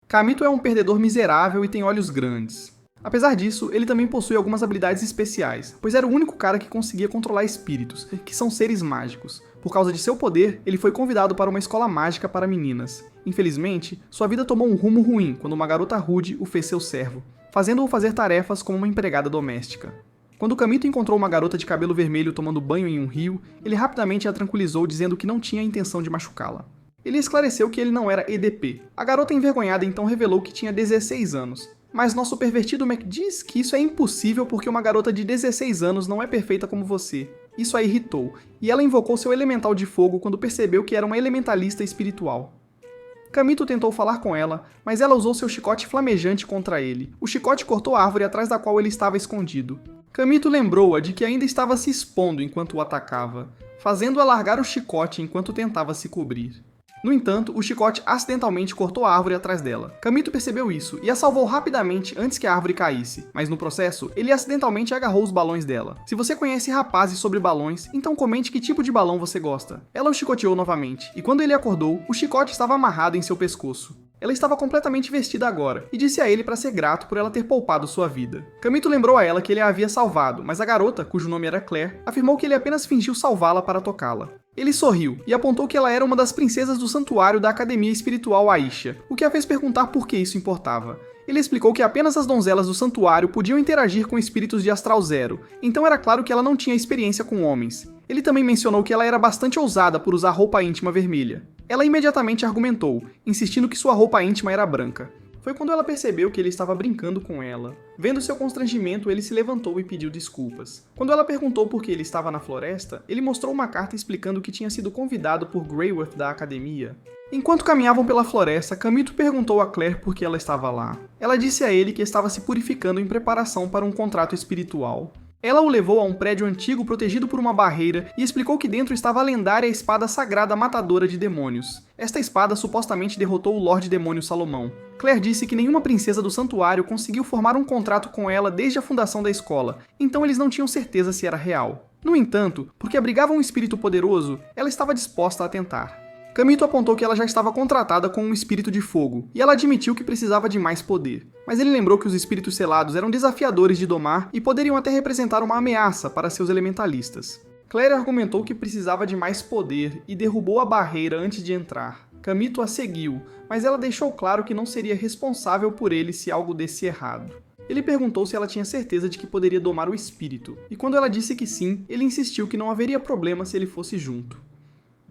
Kamito é um perdedor miserável e tem olhos grandes. Apesar disso, ele também possui algumas habilidades especiais, pois era o único cara que conseguia controlar espíritos, que são seres mágicos. Por causa de seu poder, ele foi convidado para uma escola mágica para meninas. Infelizmente, sua vida tomou um rumo ruim quando uma garota rude o fez seu servo, fazendo-o fazer tarefas como uma empregada doméstica. Quando Kamito encontrou uma garota de cabelo vermelho tomando banho em um rio, ele rapidamente a tranquilizou dizendo que não tinha a intenção de machucá-la. Ele esclareceu que ele não era EDP. A garota envergonhada então revelou que tinha 16 anos. Mas nosso pervertido Mac diz que isso é impossível porque uma garota de 16 anos não é perfeita como você. Isso a irritou, e ela invocou seu elemental de fogo quando percebeu que era uma elementalista espiritual. Kamito tentou falar com ela, mas ela usou seu chicote flamejante contra ele. O chicote cortou a árvore atrás da qual ele estava escondido. Kamito lembrou-a de que ainda estava se expondo enquanto o atacava, fazendo-a largar o chicote enquanto tentava se cobrir. No entanto, o chicote acidentalmente cortou a árvore atrás dela. Kamito percebeu isso e a salvou rapidamente antes que a árvore caísse, mas no processo, ele acidentalmente agarrou os balões dela. Se você conhece rapazes sobre balões, então comente que tipo de balão você gosta. Ela o chicoteou novamente, e quando ele acordou, o chicote estava amarrado em seu pescoço. Ela estava completamente vestida agora, e disse a ele para ser grato por ela ter poupado sua vida. Kamito lembrou a ela que ele a havia salvado, mas a garota, cujo nome era Claire, afirmou que ele apenas fingiu salvá-la para tocá-la. Ele sorriu e apontou que ela era uma das princesas do santuário da Academia Espiritual Aisha, o que a fez perguntar por que isso importava. Ele explicou que apenas as donzelas do santuário podiam interagir com espíritos de Astral Zero, então era claro que ela não tinha experiência com homens. Ele também mencionou que ela era bastante ousada por usar roupa íntima vermelha. Ela imediatamente argumentou, insistindo que sua roupa íntima era branca. Foi quando ela percebeu que ele estava brincando com ela. Vendo seu constrangimento, ele se levantou e pediu desculpas. Quando ela perguntou por que ele estava na floresta, ele mostrou uma carta explicando que tinha sido convidado por Greyworth da academia. Enquanto caminhavam pela floresta, Kamito perguntou a Claire por que ela estava lá. Ela disse a ele que estava se purificando em preparação para um contrato espiritual. Ela o levou a um prédio antigo protegido por uma barreira e explicou que dentro estava a lendária espada sagrada matadora de demônios. Esta espada supostamente derrotou o Lorde Demônio Salomão. Claire disse que nenhuma princesa do santuário conseguiu formar um contrato com ela desde a fundação da escola, então eles não tinham certeza se era real. No entanto, porque abrigava um espírito poderoso, ela estava disposta a tentar. Kamito apontou que ela já estava contratada com um espírito de fogo, e ela admitiu que precisava de mais poder. Mas ele lembrou que os espíritos selados eram desafiadores de domar e poderiam até representar uma ameaça para seus elementalistas. Claire argumentou que precisava de mais poder e derrubou a barreira antes de entrar. Kamito a seguiu, mas ela deixou claro que não seria responsável por ele se algo desse errado. Ele perguntou se ela tinha certeza de que poderia domar o espírito, e quando ela disse que sim, ele insistiu que não haveria problema se ele fosse junto.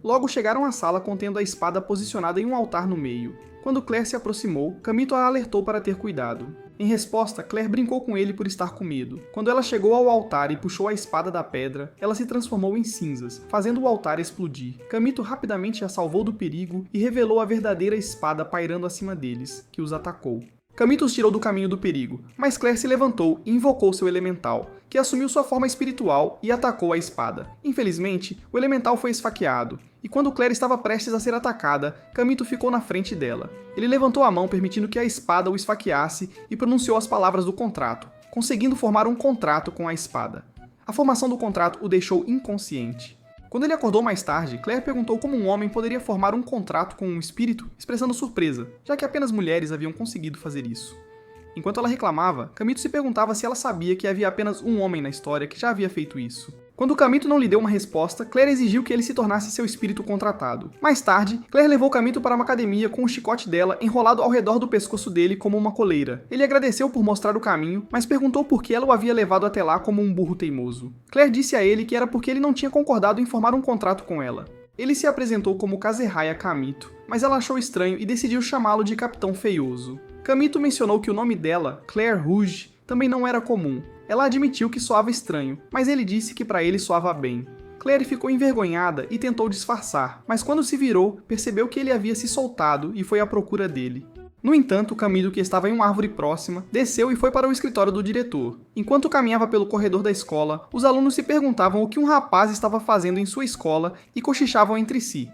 Logo chegaram à sala contendo a espada posicionada em um altar no meio. Quando Claire se aproximou, Kamito a alertou para ter cuidado. Em resposta, Claire brincou com ele por estar com medo. Quando ela chegou ao altar e puxou a espada da pedra, ela se transformou em cinzas, fazendo o altar explodir. Kamito rapidamente a salvou do perigo e revelou a verdadeira espada pairando acima deles, que os atacou. Kamito os tirou do caminho do perigo, mas Claire se levantou e invocou seu elemental, que assumiu sua forma espiritual e atacou a espada. Infelizmente, o elemental foi esfaqueado, e quando Claire estava prestes a ser atacada, Kamito ficou na frente dela. Ele levantou a mão permitindo que a espada o esfaqueasse e pronunciou as palavras do contrato, conseguindo formar um contrato com a espada. A formação do contrato o deixou inconsciente. Quando ele acordou mais tarde, Claire perguntou como um homem poderia formar um contrato com um espírito, expressando surpresa, já que apenas mulheres haviam conseguido fazer isso. Enquanto ela reclamava, Kamito se perguntava se ela sabia que havia apenas um homem na história que já havia feito isso. Quando Kamito não lhe deu uma resposta, Claire exigiu que ele se tornasse seu espírito contratado. Mais tarde, Claire levou Kamito para uma academia com o chicote dela enrolado ao redor do pescoço dele como uma coleira. Ele agradeceu por mostrar o caminho, mas perguntou por que ela o havia levado até lá como um burro teimoso. Claire disse a ele que era porque ele não tinha concordado em formar um contrato com ela. Ele se apresentou como Kazehaya Kamito, mas ela achou estranho e decidiu chamá-lo de Capitão Feioso. Kamito mencionou que o nome dela, Claire Rouge, também não era comum. Ela admitiu que soava estranho, mas ele disse que para ele soava bem. Claire ficou envergonhada e tentou disfarçar, mas quando se virou, percebeu que ele havia se soltado e foi à procura dele. No entanto, Kamito, que estava em uma árvore próxima, desceu e foi para o escritório do diretor. Enquanto caminhava pelo corredor da escola, os alunos se perguntavam o que um rapaz estava fazendo em sua escola e cochichavam entre si.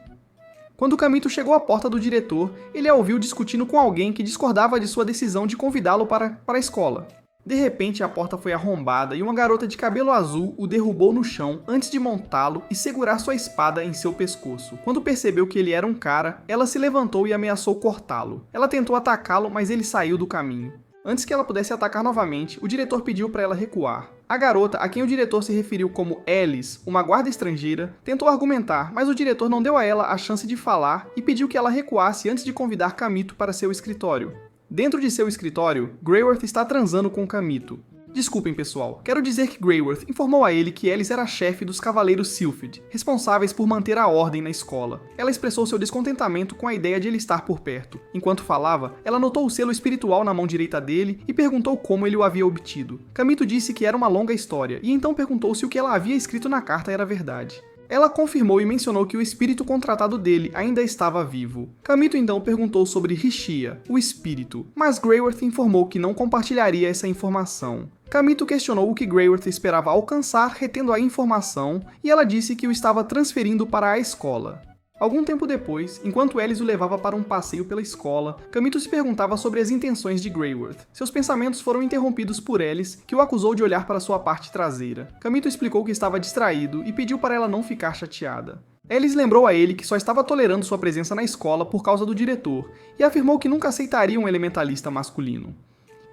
Quando Kamito chegou à porta do diretor, ele a ouviu discutindo com alguém que discordava de sua decisão de convidá-lo para a escola. De repente, a porta foi arrombada e uma garota de cabelo azul o derrubou no chão antes de montá-lo e segurar sua espada em seu pescoço. Quando percebeu que ele era um cara, ela se levantou e ameaçou cortá-lo. Ela tentou atacá-lo, mas ele saiu do caminho. Antes que ela pudesse atacar novamente, o diretor pediu para ela recuar. A garota, a quem o diretor se referiu como Alice, uma guarda estrangeira, tentou argumentar, mas o diretor não deu a ela a chance de falar e pediu que ela recuasse antes de convidar Camito para seu escritório. Dentro de seu escritório, Greyworth está transando com Camito. Desculpem, pessoal, quero dizer que Greyworth informou a ele que Alice era a chefe dos Cavaleiros Sylphid, responsáveis por manter a ordem na escola. Ela expressou seu descontentamento com a ideia de ele estar por perto. Enquanto falava, ela notou o selo espiritual na mão direita dele e perguntou como ele o havia obtido. Camito disse que era uma longa história, e então perguntou se o que ela havia escrito na carta era verdade. Ela confirmou e mencionou que o espírito contratado dele ainda estava vivo. Camito então perguntou sobre Rishia, o espírito, mas Greyworth informou que não compartilharia essa informação. Camito questionou o que Greyworth esperava alcançar retendo a informação, e ela disse que o estava transferindo para a escola. Algum tempo depois, enquanto Alice o levava para um passeio pela escola, Camito se perguntava sobre as intenções de Greyworth. Seus pensamentos foram interrompidos por Alice, que o acusou de olhar para sua parte traseira. Camito explicou que estava distraído e pediu para ela não ficar chateada. Alice lembrou a ele que só estava tolerando sua presença na escola por causa do diretor, e afirmou que nunca aceitaria um elementalista masculino.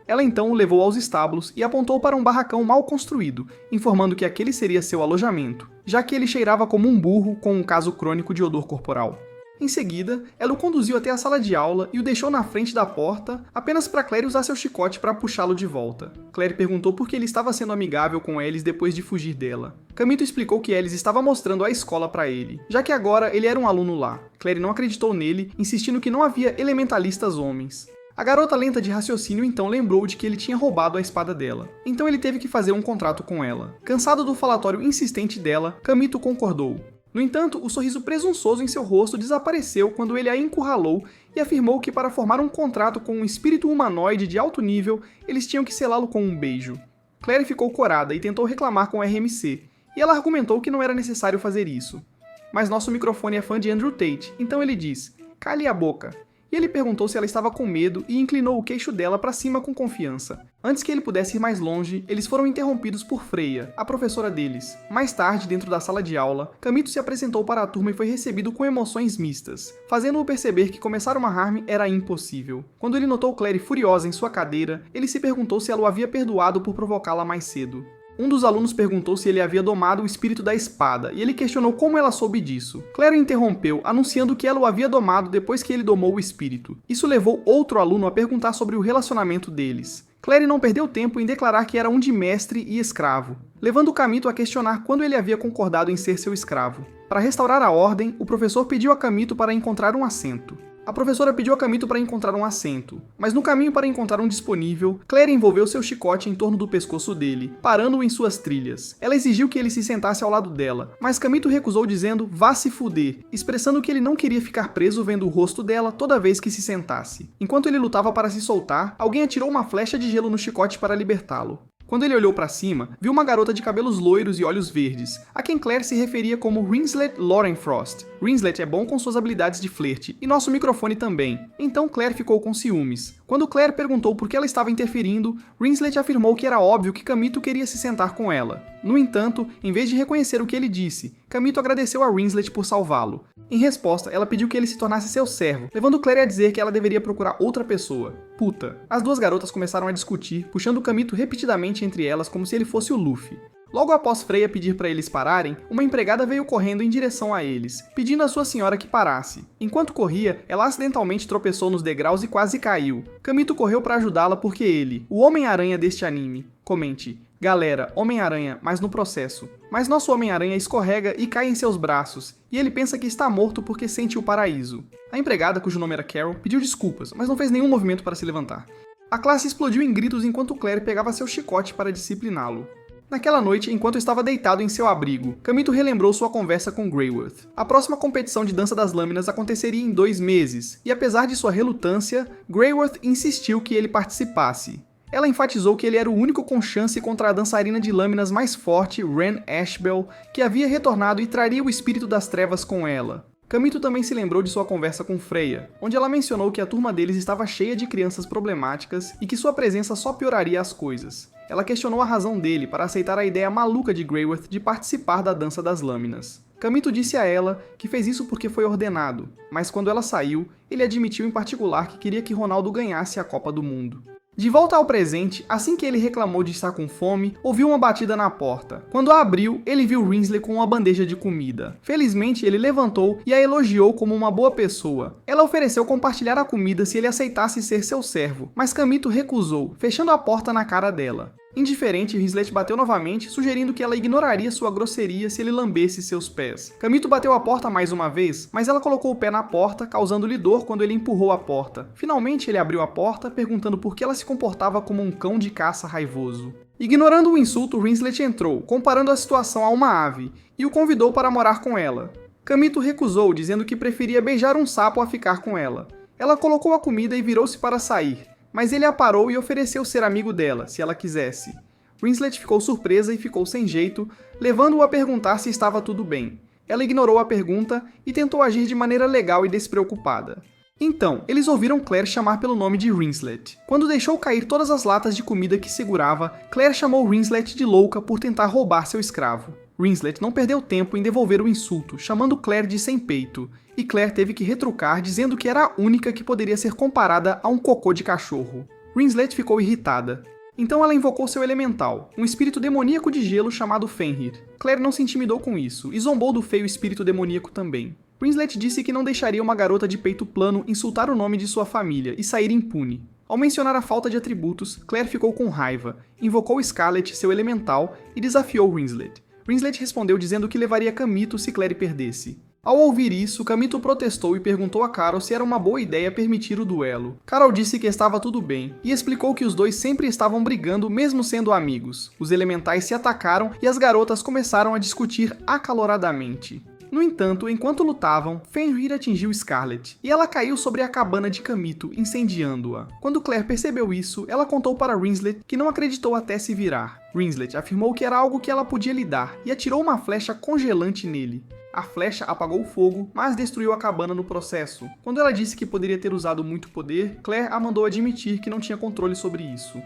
Ela então o levou aos estábulos e apontou para um barracão mal construído, informando que aquele seria seu alojamento, já que ele cheirava como um burro com um caso crônico de odor corporal. Em seguida, ela o conduziu até a sala de aula e o deixou na frente da porta, apenas para Claire usar seu chicote para puxá-lo de volta. Claire perguntou por que ele estava sendo amigável com Alice depois de fugir dela. Camito explicou que Alice estava mostrando a escola para ele, já que agora ele era um aluno lá. Claire não acreditou nele, insistindo que não havia elementalistas homens. A garota lenta de raciocínio então lembrou de que ele tinha roubado a espada dela. Então ele teve que fazer um contrato com ela. Cansado do falatório insistente dela, Camito concordou. No entanto, o sorriso presunçoso em seu rosto desapareceu quando ele a encurralou e afirmou que para formar um contrato com um espírito humanoide de alto nível, eles tinham que selá-lo com um beijo. Claire ficou corada e tentou reclamar com o RMC, e ela argumentou que não era necessário fazer isso. Mas nosso microfone é fã de Andrew Tate, então ele diz: "Cale a boca." E ele perguntou se ela estava com medo e inclinou o queixo dela para cima com confiança. Antes que ele pudesse ir mais longe, eles foram interrompidos por Freya, a professora deles. Mais tarde, dentro da sala de aula, Camito se apresentou para a turma e foi recebido com emoções mistas, fazendo-o perceber que começar uma harm era impossível. Quando ele notou Claire furiosa em sua cadeira, ele se perguntou se ela o havia perdoado por provocá-la mais cedo. Um dos alunos perguntou se ele havia domado o espírito da espada, e ele questionou como ela soube disso. Claire interrompeu, anunciando que ela o havia domado depois que ele domou o espírito. Isso levou outro aluno a perguntar sobre o relacionamento deles. Claire não perdeu tempo em declarar que era um de mestre e escravo, levando Camito a questionar quando ele havia concordado em ser seu escravo. Para restaurar a ordem, o professor pediu a Camito para encontrar um assento. A professora pediu a Camito para encontrar um assento, mas no caminho para encontrar um disponível, Claire envolveu seu chicote em torno do pescoço dele, parando-o em suas trilhas. Ela exigiu que ele se sentasse ao lado dela, mas Camito recusou dizendo "vá se fuder", expressando que ele não queria ficar preso vendo o rosto dela toda vez que se sentasse. Enquanto ele lutava para se soltar, alguém atirou uma flecha de gelo no chicote para libertá-lo. Quando ele olhou para cima, viu uma garota de cabelos loiros e olhos verdes, a quem Claire se referia como Rinslet Lorenfrost. Rinslet é bom com suas habilidades de flerte, e nosso microfone também. Então Claire ficou com ciúmes. Quando Claire perguntou por que ela estava interferindo, Rinslet afirmou que era óbvio que Camito queria se sentar com ela. No entanto, em vez de reconhecer o que ele disse, Camito agradeceu a Rinslet por salvá-lo. Em resposta, ela pediu que ele se tornasse seu servo, levando Claire a dizer que ela deveria procurar outra pessoa. Puta. As duas garotas começaram a discutir, puxando Camito repetidamente entre elas como se ele fosse o Luffy. Logo após Freya pedir para eles pararem, uma empregada veio correndo em direção a eles, pedindo à sua senhora que parasse. Enquanto corria, ela acidentalmente tropeçou nos degraus e quase caiu. Camito correu para ajudá-la porque ele, o Homem-Aranha deste anime, comente: "Galera, Homem-Aranha, mas no processo." Mas nosso Homem-Aranha escorrega e cai em seus braços, e ele pensa que está morto porque sente o paraíso. A empregada, cujo nome era Carol, pediu desculpas, mas não fez nenhum movimento para se levantar. A classe explodiu em gritos enquanto Claire pegava seu chicote para discipliná-lo. Naquela noite, enquanto estava deitado em seu abrigo, Camito relembrou sua conversa com Greyworth. A próxima competição de dança das lâminas aconteceria em 2 meses, e apesar de sua relutância, Greyworth insistiu que ele participasse. Ela enfatizou que ele era o único com chance contra a dançarina de lâminas mais forte, Ren Ashbel, que havia retornado e traria o espírito das trevas com ela. Camito também se lembrou de sua conversa com Freya, onde ela mencionou que a turma deles estava cheia de crianças problemáticas e que sua presença só pioraria as coisas. Ela questionou a razão dele para aceitar a ideia maluca de Greyworth de participar da Dança das Lâminas. Camito disse a ela que fez isso porque foi ordenado, mas quando ela saiu, ele admitiu em particular que queria que Ronaldo ganhasse a Copa do Mundo. De volta ao presente, assim que ele reclamou de estar com fome, ouviu uma batida na porta. Quando a abriu, ele viu Rinsley com uma bandeja de comida. Felizmente, ele levantou e a elogiou como uma boa pessoa. Ela ofereceu compartilhar a comida se ele aceitasse ser seu servo, mas Camito recusou, fechando a porta na cara dela. Indiferente, Rinsley bateu novamente, sugerindo que ela ignoraria sua grosseria se ele lambesse seus pés. Camito bateu a porta mais uma vez, mas ela colocou o pé na porta, causando-lhe dor quando ele empurrou a porta. Finalmente, ele abriu a porta, perguntando por que ela se comportava como um cão de caça raivoso. Ignorando o insulto, Rinsley entrou, comparando a situação a uma ave, e o convidou para morar com ela. Camito recusou, dizendo que preferia beijar um sapo a ficar com ela. Ela colocou a comida e virou-se para sair, mas ele a parou e ofereceu ser amigo dela, se ela quisesse. Rinsley ficou surpresa e ficou sem jeito, levando-o a perguntar se estava tudo bem. Ela ignorou a pergunta e tentou agir de maneira legal e despreocupada. Então, eles ouviram Claire chamar pelo nome de Rinsley. Quando deixou cair todas as latas de comida que segurava, Claire chamou Rinsley de louca por tentar roubar seu escravo. Rinsley não perdeu tempo em devolver o insulto, chamando Claire de sem peito, e Claire teve que retrucar dizendo que era a única que poderia ser comparada a um cocô de cachorro. Rinsley ficou irritada. Então ela invocou seu elemental, um espírito demoníaco de gelo chamado Fenrir. Claire não se intimidou com isso, e zombou do feio espírito demoníaco também. Rinsley disse que não deixaria uma garota de peito plano insultar o nome de sua família e sair impune. Ao mencionar a falta de atributos, Claire ficou com raiva, invocou Scarlet, seu elemental, e desafiou Rinsley. Rinsley respondeu dizendo que levaria Camito se Claire perdesse. Ao ouvir isso, Camito protestou e perguntou a Carol se era uma boa ideia permitir o duelo. Carol disse que estava tudo bem, e explicou que os dois sempre estavam brigando mesmo sendo amigos. Os elementais se atacaram e as garotas começaram a discutir acaloradamente. No entanto, enquanto lutavam, Fenrir atingiu Scarlet, e ela caiu sobre a cabana de Camito, incendiando-a. Quando Claire percebeu isso, ela contou para Rinsley, que não acreditou até se virar. Rinsley afirmou que era algo que ela podia lidar, e atirou uma flecha congelante nele. A flecha apagou o fogo, mas destruiu a cabana no processo. Quando ela disse que poderia ter usado muito poder, Claire a mandou admitir que não tinha controle sobre isso.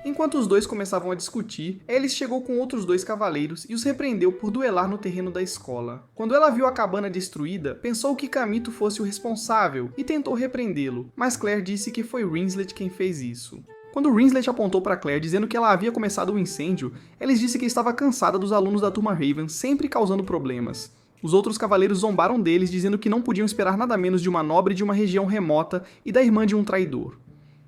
Enquanto os dois começavam a discutir, Alice chegou com outros dois cavaleiros e os repreendeu por duelar no terreno da escola. Quando ela viu a cabana destruída, pensou que Camito fosse o responsável e tentou repreendê-lo, mas Claire disse que foi Rinsley quem fez isso. Quando Rinsley apontou para Claire dizendo que ela havia começado o incêndio, Alice disse que estava cansada dos alunos da turma Raven sempre causando problemas. Os outros cavaleiros zombaram deles, dizendo que não podiam esperar nada menos de uma nobre de uma região remota e da irmã de um traidor.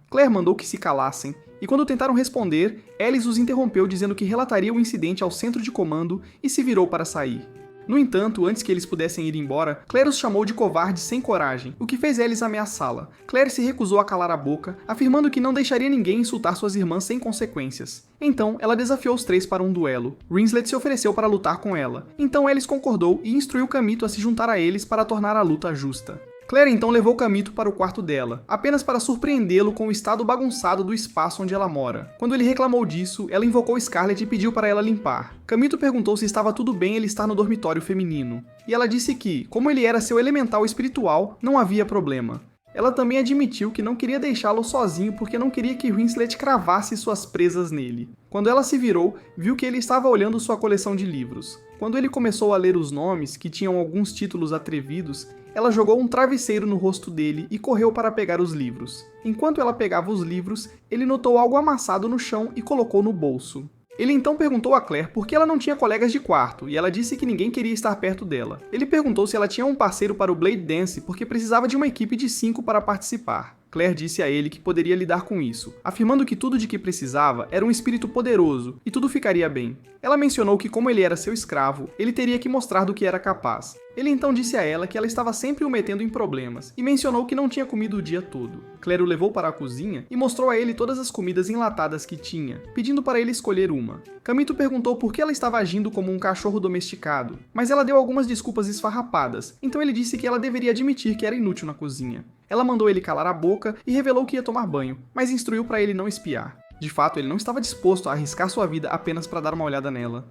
Claire mandou que se calassem, e quando tentaram responder, Alice os interrompeu dizendo que relataria o incidente ao centro de comando e se virou para sair. No entanto, antes que eles pudessem ir embora, Claire os chamou de covardes sem coragem, o que fez Alice ameaçá-la. Claire se recusou a calar a boca, afirmando que não deixaria ninguém insultar suas irmãs sem consequências. Então, ela desafiou os três para um duelo. Rinsley se ofereceu para lutar com ela. Então Alice concordou e instruiu Camito a se juntar a eles para tornar a luta justa. Claire então levou Camito para o quarto dela, apenas para surpreendê-lo com o estado bagunçado do espaço onde ela mora. Quando ele reclamou disso, ela invocou Scarlet e pediu para ela limpar. Camito perguntou se estava tudo bem ele estar no dormitório feminino, e ela disse que, como ele era seu elemental espiritual, não havia problema. Ela também admitiu que não queria deixá-lo sozinho porque não queria que Rinsley cravasse suas presas nele. Quando ela se virou, viu que ele estava olhando sua coleção de livros. Quando ele começou a ler os nomes, que tinham alguns títulos atrevidos, ela jogou um travesseiro no rosto dele e correu para pegar os livros. Enquanto ela pegava os livros, ele notou algo amassado no chão e colocou no bolso. Ele então perguntou a Claire por que ela não tinha colegas de quarto, e ela disse que ninguém queria estar perto dela. Ele perguntou se ela tinha um parceiro para o Blade Dance porque precisava de uma equipe de 5 para participar. Claire disse a ele que poderia lidar com isso, afirmando que tudo de que precisava era um espírito poderoso e tudo ficaria bem. Ela mencionou que como ele era seu escravo, ele teria que mostrar do que era capaz. Ele então disse a ela que ela estava sempre o metendo em problemas e mencionou que não tinha comido o dia todo. Claire o levou para a cozinha e mostrou a ele todas as comidas enlatadas que tinha, pedindo para ele escolher uma. Camito perguntou por que ela estava agindo como um cachorro domesticado, mas ela deu algumas desculpas esfarrapadas, então ele disse que ela deveria admitir que era inútil na cozinha. Ela mandou ele calar a boca e revelou que ia tomar banho, mas instruiu para ele não espiar. De fato, ele não estava disposto a arriscar sua vida apenas para dar uma olhada nela.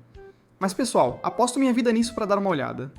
Mas pessoal, aposto minha vida nisso para dar uma olhada.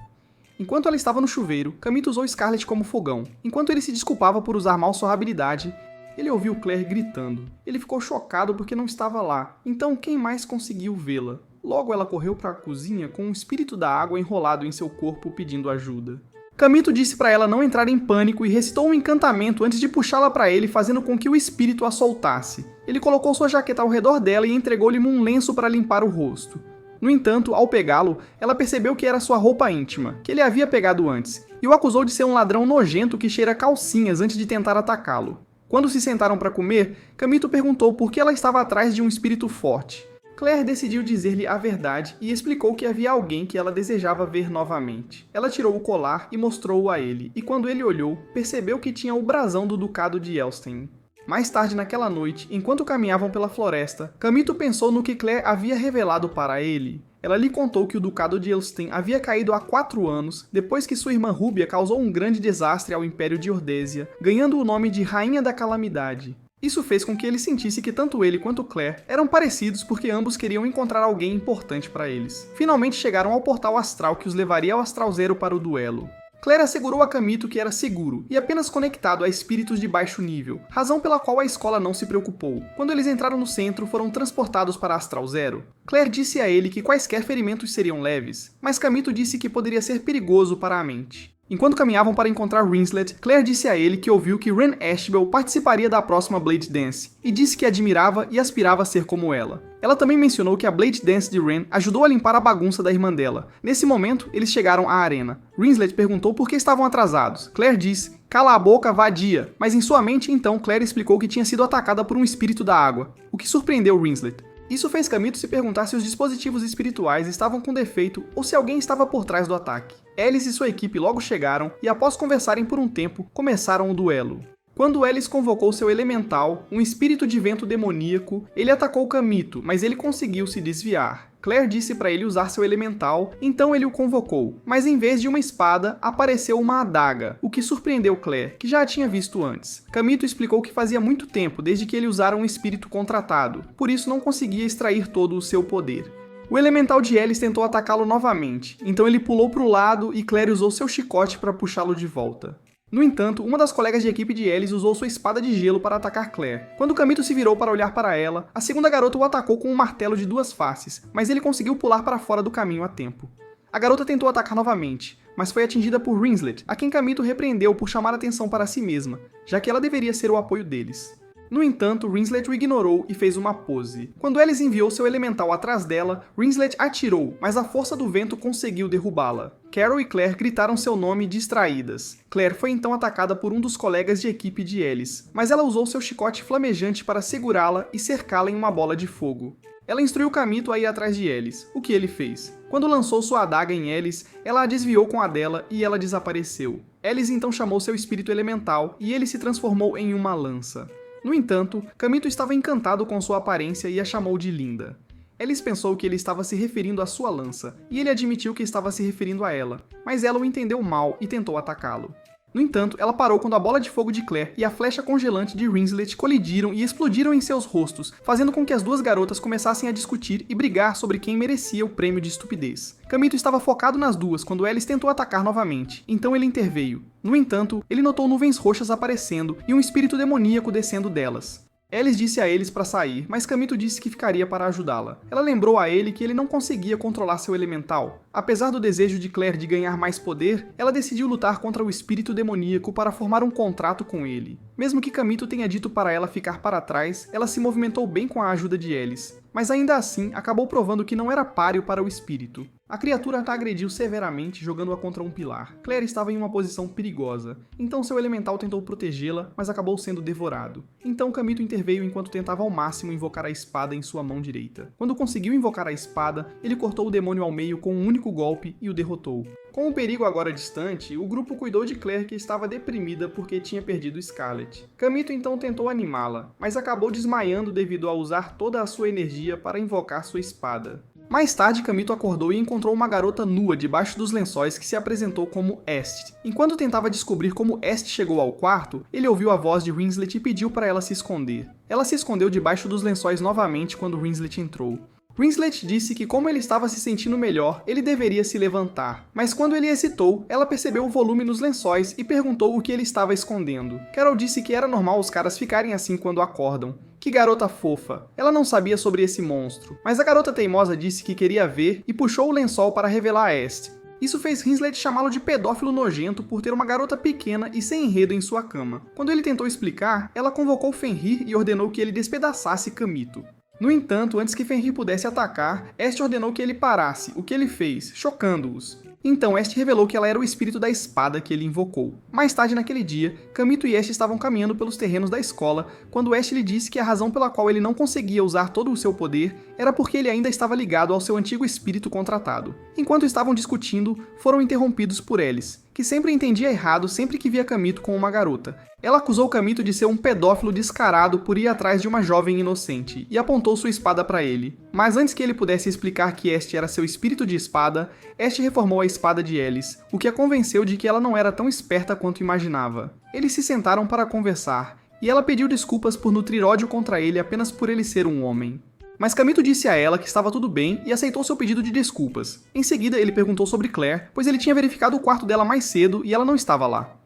Enquanto ela estava no chuveiro, Camito usou Scarlet como fogão. Enquanto ele se desculpava por usar mal sua habilidade, ele ouviu Claire gritando. Ele ficou chocado porque não estava lá, então quem mais conseguiu vê-la? Logo ela correu para a cozinha com um espírito da água enrolado em seu corpo pedindo ajuda. Camito disse para ela não entrar em pânico e recitou um encantamento antes de puxá-la para ele, fazendo com que o espírito a soltasse. Ele colocou sua jaqueta ao redor dela e entregou-lhe um lenço para limpar o rosto. No entanto, ao pegá-lo, ela percebeu que era sua roupa íntima, que ele havia pegado antes, e o acusou de ser um ladrão nojento que cheira calcinhas antes de tentar atacá-lo. Quando se sentaram para comer, Camito perguntou por que ela estava atrás de um espírito forte. Claire decidiu dizer-lhe a verdade e explicou que havia alguém que ela desejava ver novamente. Ela tirou o colar e mostrou-o a ele, e quando ele olhou, percebeu que tinha o brasão do Ducado de Elfstein. Mais tarde naquela noite, enquanto caminhavam pela floresta, Camito pensou no que Claire havia revelado para ele. Ela lhe contou que o Ducado de Elfstein havia caído há 4 anos, depois que sua irmã Rúbia causou um grande desastre ao Império de Ordésia, ganhando o nome de Rainha da Calamidade. Isso fez com que ele sentisse que tanto ele quanto Claire eram parecidos porque ambos queriam encontrar alguém importante para eles. Finalmente chegaram ao portal astral que os levaria ao Astral Zero para o duelo. Claire assegurou a Camito que era seguro e apenas conectado a espíritos de baixo nível, razão pela qual a escola não se preocupou. Quando eles entraram no centro, foram transportados para Astral Zero. Claire disse a ele que quaisquer ferimentos seriam leves, mas Camito disse que poderia ser perigoso para a mente. Enquanto caminhavam para encontrar Rinslet, Claire disse a ele que ouviu que Ren Ashbel participaria da próxima Blade Dance, e disse que admirava e aspirava a ser como ela. Ela também mencionou que a Blade Dance de Ren ajudou a limpar a bagunça da irmã dela. Nesse momento, eles chegaram à arena. Rinslet perguntou por que estavam atrasados. Claire disse, cala a boca, vadia, mas em sua mente então Claire explicou que tinha sido atacada por um espírito da água, o que surpreendeu Rinslet. Isso fez Camito se perguntar se os dispositivos espirituais estavam com defeito ou se alguém estava por trás do ataque. Alice e sua equipe logo chegaram e, após conversarem por um tempo, começaram o duelo. Quando Alice convocou seu elemental, um espírito de vento demoníaco, ele atacou Camito, mas ele conseguiu se desviar. Claire disse para ele usar seu elemental, então ele o convocou, mas em vez de uma espada, apareceu uma adaga, o que surpreendeu Claire, que já a tinha visto antes. Camito explicou que fazia muito tempo desde que ele usara um espírito contratado, por isso não conseguia extrair todo o seu poder. O elemental de Alice tentou atacá-lo novamente, então ele pulou para o lado e Claire usou seu chicote para puxá-lo de volta. No entanto, uma das colegas de equipe de Alice usou sua espada de gelo para atacar Claire. Quando Camito se virou para olhar para ela, a segunda garota o atacou com um martelo de 2 faces, mas ele conseguiu pular para fora do caminho a tempo. A garota tentou atacar novamente, mas foi atingida por Rinslet, a quem Camito repreendeu por chamar atenção para si mesma, já que ela deveria ser o apoio deles. No entanto, Rinslet o ignorou e fez uma pose. Quando Alice enviou seu elemental atrás dela, Rinslet atirou, mas a força do vento conseguiu derrubá-la. Carol e Claire gritaram seu nome distraídas. Claire foi então atacada por um dos colegas de equipe de Alice, mas ela usou seu chicote flamejante para segurá-la e cercá-la em uma bola de fogo. Ela instruiu Camito a ir atrás de Alice, o que ele fez. Quando lançou sua adaga em Alice, ela a desviou com a dela e ela desapareceu. Alice então chamou seu espírito elemental e ele se transformou em uma lança. No entanto, Camito estava encantado com sua aparência e a chamou de linda. Alice pensou que ele estava se referindo à sua lança, e ele admitiu que estava se referindo a ela, mas ela o entendeu mal e tentou atacá-lo. No entanto, ela parou quando a bola de fogo de Claire e a flecha congelante de Rinslet colidiram e explodiram em seus rostos, fazendo com que as duas garotas começassem a discutir e brigar sobre quem merecia o prêmio de estupidez. Camito estava focado nas duas quando Alice tentou atacar novamente, então ele interveio. No entanto, ele notou nuvens roxas aparecendo e um espírito demoníaco descendo delas. Alice disse a eles para sair, mas Camito disse que ficaria para ajudá-la. Ela lembrou a ele que ele não conseguia controlar seu elemental. Apesar do desejo de Claire de ganhar mais poder, ela decidiu lutar contra o espírito demoníaco para formar um contrato com ele. Mesmo que Camito tenha dito para ela ficar para trás, ela se movimentou bem com a ajuda de Alice, mas ainda assim acabou provando que não era páreo para o espírito. A criatura a agrediu severamente, jogando-a contra um pilar. Claire estava em uma posição perigosa, então seu elemental tentou protegê-la, mas acabou sendo devorado. Então Camito interveio enquanto tentava ao máximo invocar a espada em sua mão direita. Quando conseguiu invocar a espada, ele cortou o demônio ao meio com um único golpe e o derrotou. Com o perigo agora distante, o grupo cuidou de Claire, que estava deprimida porque tinha perdido Scarlet. Camito então tentou animá-la, mas acabou desmaiando devido a usar toda a sua energia para invocar sua espada. Mais tarde, Camito acordou e encontrou uma garota nua debaixo dos lençóis que se apresentou como Est. Enquanto tentava descobrir como Est chegou ao quarto, ele ouviu a voz de Rinslet e pediu para ela se esconder. Ela se escondeu debaixo dos lençóis novamente quando Rinslet entrou. Rinslet disse que como ele estava se sentindo melhor, ele deveria se levantar. Mas quando ele hesitou, ela percebeu o volume nos lençóis e perguntou o que ele estava escondendo. Carol disse que era normal os caras ficarem assim quando acordam. Que garota fofa. Ela não sabia sobre esse monstro. Mas a garota teimosa disse que queria ver e puxou o lençol para revelar a Est. Isso fez Rinslet chamá-lo de pedófilo nojento por ter uma garota pequena e sem enredo em sua cama. Quando ele tentou explicar, ela convocou Fenrir e ordenou que ele despedaçasse Camito. No entanto, antes que Fenrir pudesse atacar, Est ordenou que ele parasse, o que ele fez, chocando-os. Então Est revelou que ela era o espírito da espada que ele invocou. Mais tarde naquele dia, Camito e Est estavam caminhando pelos terrenos da escola, quando Est lhe disse que a razão pela qual ele não conseguia usar todo o seu poder era porque ele ainda estava ligado ao seu antigo espírito contratado. Enquanto estavam discutindo, foram interrompidos por Elis, que sempre entendia errado sempre que via Camito com uma garota. Ela acusou Camito de ser um pedófilo descarado por ir atrás de uma jovem inocente, e apontou sua espada para ele. Mas antes que ele pudesse explicar que este era seu espírito de espada, Est reformou a espada de Elis, o que a convenceu de que ela não era tão esperta quanto imaginava. Eles se sentaram para conversar, e ela pediu desculpas por nutrir ódio contra ele apenas por ele ser um homem. Mas Camito disse a ela que estava tudo bem e aceitou seu pedido de desculpas. Em seguida, ele perguntou sobre Claire, pois ele tinha verificado o quarto dela mais cedo e ela não estava lá.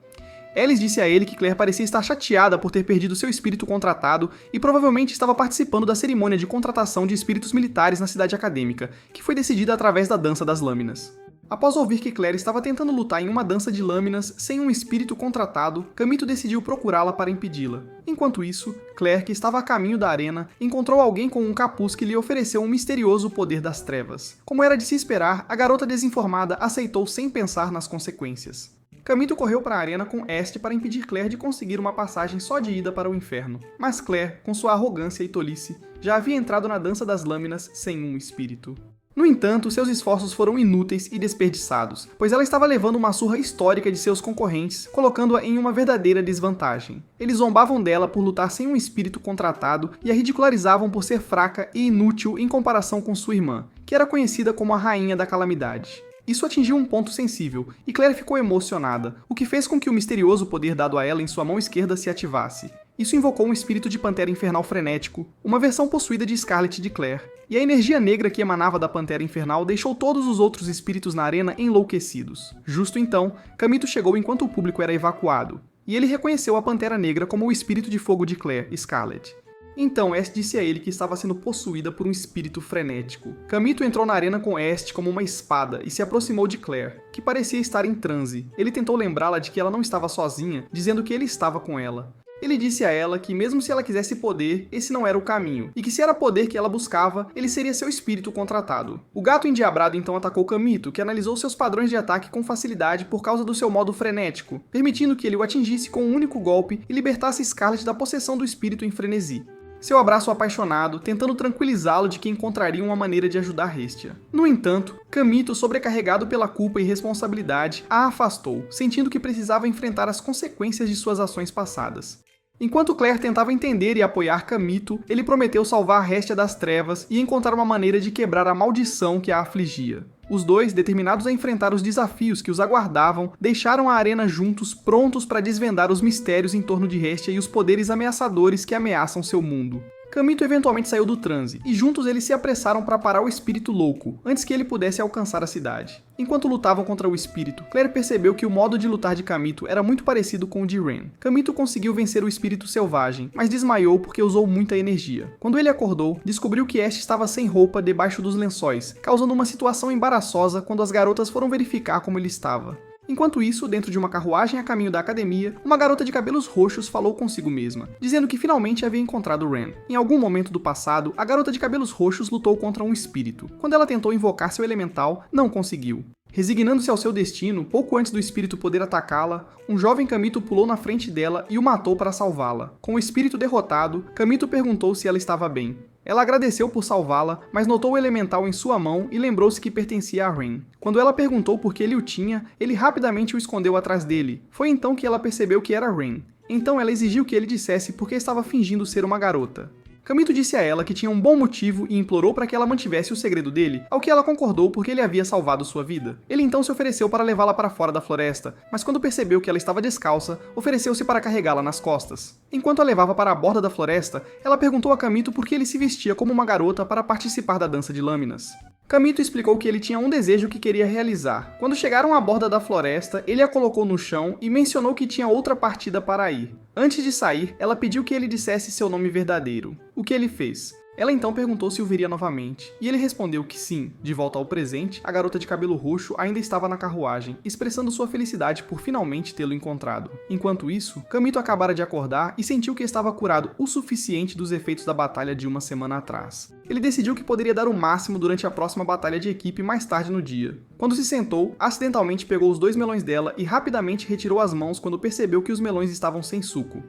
Elis disse a ele que Claire parecia estar chateada por ter perdido seu espírito contratado e provavelmente estava participando da cerimônia de contratação de espíritos militares na cidade acadêmica, que foi decidida através da dança das lâminas. Após ouvir que Claire estava tentando lutar em uma dança de lâminas sem um espírito contratado, Camito decidiu procurá-la para impedi-la. Enquanto isso, Claire, que estava a caminho da arena, encontrou alguém com um capuz que lhe ofereceu um misterioso poder das trevas. Como era de se esperar, a garota desinformada aceitou sem pensar nas consequências. Camito correu para a arena com Est para impedir Claire de conseguir uma passagem só de ida para o inferno. Mas Claire, com sua arrogância e tolice, já havia entrado na dança das lâminas sem um espírito. No entanto, seus esforços foram inúteis e desperdiçados, pois ela estava levando uma surra histórica de seus concorrentes, colocando-a em uma verdadeira desvantagem. Eles zombavam dela por lutar sem um espírito contratado e a ridicularizavam por ser fraca e inútil em comparação com sua irmã, que era conhecida como a Rainha da Calamidade. Isso atingiu um ponto sensível, e Claire ficou emocionada, o que fez com que o misterioso poder dado a ela em sua mão esquerda se ativasse. Isso invocou um espírito de Pantera Infernal frenético, uma versão possuída de Scarlet de Claire, e a energia negra que emanava da Pantera Infernal deixou todos os outros espíritos na arena enlouquecidos. Justo então, Camito chegou enquanto o público era evacuado, e ele reconheceu a Pantera Negra como o espírito de fogo de Claire, Scarlet. Então Est disse a ele que estava sendo possuída por um espírito frenético. Camito entrou na arena com Est como uma espada e se aproximou de Claire, que parecia estar em transe. Ele tentou lembrá-la de que ela não estava sozinha, dizendo que ele estava com ela. Ele disse a ela que mesmo se ela quisesse poder, esse não era o caminho, e que se era poder que ela buscava, ele seria seu espírito contratado. O gato endiabrado então atacou Camito, que analisou seus padrões de ataque com facilidade por causa do seu modo frenético, permitindo que ele o atingisse com um único golpe e libertasse Scarlet da possessão do espírito em frenesi. Seu abraço apaixonado, tentando tranquilizá-lo de que encontraria uma maneira de ajudar Hestia. No entanto, Camito, sobrecarregado pela culpa e responsabilidade, a afastou, sentindo que precisava enfrentar as consequências de suas ações passadas. Enquanto Claire tentava entender e apoiar Camito, ele prometeu salvar Hestia das trevas e encontrar uma maneira de quebrar a maldição que a afligia. Os dois, determinados a enfrentar os desafios que os aguardavam, deixaram a arena juntos, prontos para desvendar os mistérios em torno de Hestia e os poderes ameaçadores que ameaçam seu mundo. Camito eventualmente saiu do transe, e juntos eles se apressaram para parar o espírito louco, antes que ele pudesse alcançar a cidade. Enquanto lutavam contra o espírito, Claire percebeu que o modo de lutar de Camito era muito parecido com o de Ren. Camito conseguiu vencer o espírito selvagem, mas desmaiou porque usou muita energia. Quando ele acordou, descobriu que Est estava sem roupa debaixo dos lençóis, causando uma situação embaraçosa quando as garotas foram verificar como ele estava. Enquanto isso, dentro de uma carruagem a caminho da academia, uma garota de cabelos roxos falou consigo mesma, dizendo que finalmente havia encontrado Ren. Em algum momento do passado, a garota de cabelos roxos lutou contra um espírito. Quando ela tentou invocar seu elemental, não conseguiu. Resignando-se ao seu destino, pouco antes do espírito poder atacá-la, um jovem Camito pulou na frente dela e o matou para salvá-la. Com o espírito derrotado, Camito perguntou se ela estava bem. Ela agradeceu por salvá-la, mas notou o elemental em sua mão e lembrou-se que pertencia a Ren. Quando ela perguntou por que ele o tinha, ele rapidamente o escondeu atrás dele. Foi então que ela percebeu que era Ren. Então ela exigiu que ele dissesse por que estava fingindo ser uma garota. Kamito disse a ela que tinha um bom motivo e implorou para que ela mantivesse o segredo dele, ao que ela concordou porque ele havia salvado sua vida. Ele então se ofereceu para levá-la para fora da floresta, mas quando percebeu que ela estava descalça, ofereceu-se para carregá-la nas costas. Enquanto a levava para a borda da floresta, ela perguntou a Kamito por que ele se vestia como uma garota para participar da dança de lâminas. Kamito explicou que ele tinha um desejo que queria realizar. Quando chegaram à borda da floresta, ele a colocou no chão e mencionou que tinha outra partida para ir. Antes de sair, ela pediu que ele dissesse seu nome verdadeiro, o que ele fez. Ela então perguntou se o veria novamente, e ele respondeu que sim. De volta ao presente, a garota de cabelo roxo ainda estava na carruagem, expressando sua felicidade por finalmente tê-lo encontrado. Enquanto isso, Kamito acabara de acordar e sentiu que estava curado o suficiente dos efeitos da batalha de uma semana atrás. Ele decidiu que poderia dar o máximo durante a próxima batalha de equipe mais tarde no dia. Quando se sentou, acidentalmente pegou os 2 melões dela e rapidamente retirou as mãos quando percebeu que os melões estavam sem suco.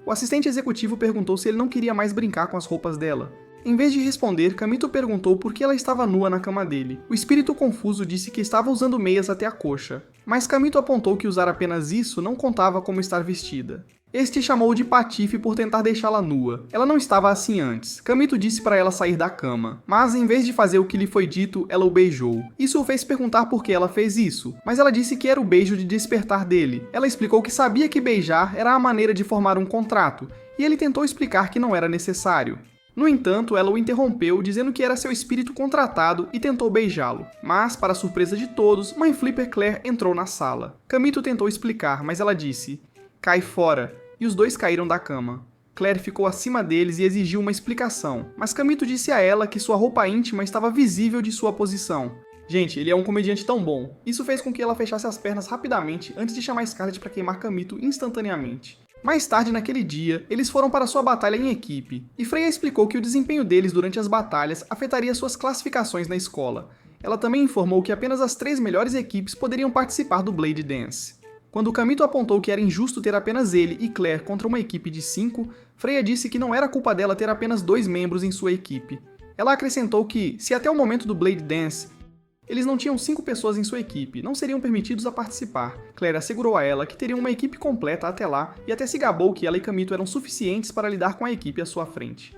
O assistente executivo perguntou se ele não queria mais brincar com as roupas dela. Em vez de responder, Kamito perguntou por que ela estava nua na cama dele. O espírito confuso disse que estava usando meias até a coxa, mas Kamito apontou que usar apenas isso não contava como estar vestida. Este chamou de patife por tentar deixá-la nua. Ela não estava assim antes. Kamito disse para ela sair da cama, mas em vez de fazer o que lhe foi dito, ela o beijou. Isso o fez perguntar por que ela fez isso, mas ela disse que era o beijo de despertar dele. Ela explicou que sabia que beijar era a maneira de formar um contrato, e ele tentou explicar que não era necessário. No entanto, ela o interrompeu, dizendo que era seu espírito contratado e tentou beijá-lo. Mas, para surpresa de todos, Mãe Flipper Claire entrou na sala. Kamito tentou explicar, mas ela disse, "Cai fora", e os dois caíram da cama. Claire ficou acima deles e exigiu uma explicação, mas Kamito disse a ela que sua roupa íntima estava visível de sua posição. Gente, ele é um comediante tão bom. Isso fez com que ela fechasse as pernas rapidamente antes de chamar Scarlet para queimar Kamito instantaneamente. Mais tarde naquele dia, eles foram para sua batalha em equipe, e Freya explicou que o desempenho deles durante as batalhas afetaria suas classificações na escola. Ela também informou que apenas as 3 melhores equipes poderiam participar do Blade Dance. Quando Kamito apontou que era injusto ter apenas ele e Claire contra uma equipe de 5, Freya disse que não era culpa dela ter apenas 2 membros em sua equipe. Ela acrescentou que, se até o momento do Blade Dance, eles não tinham 5 pessoas em sua equipe, não seriam permitidos a participar. Claire assegurou a ela que teriam uma equipe completa até lá e até se gabou que ela e Kamito eram suficientes para lidar com a equipe à sua frente.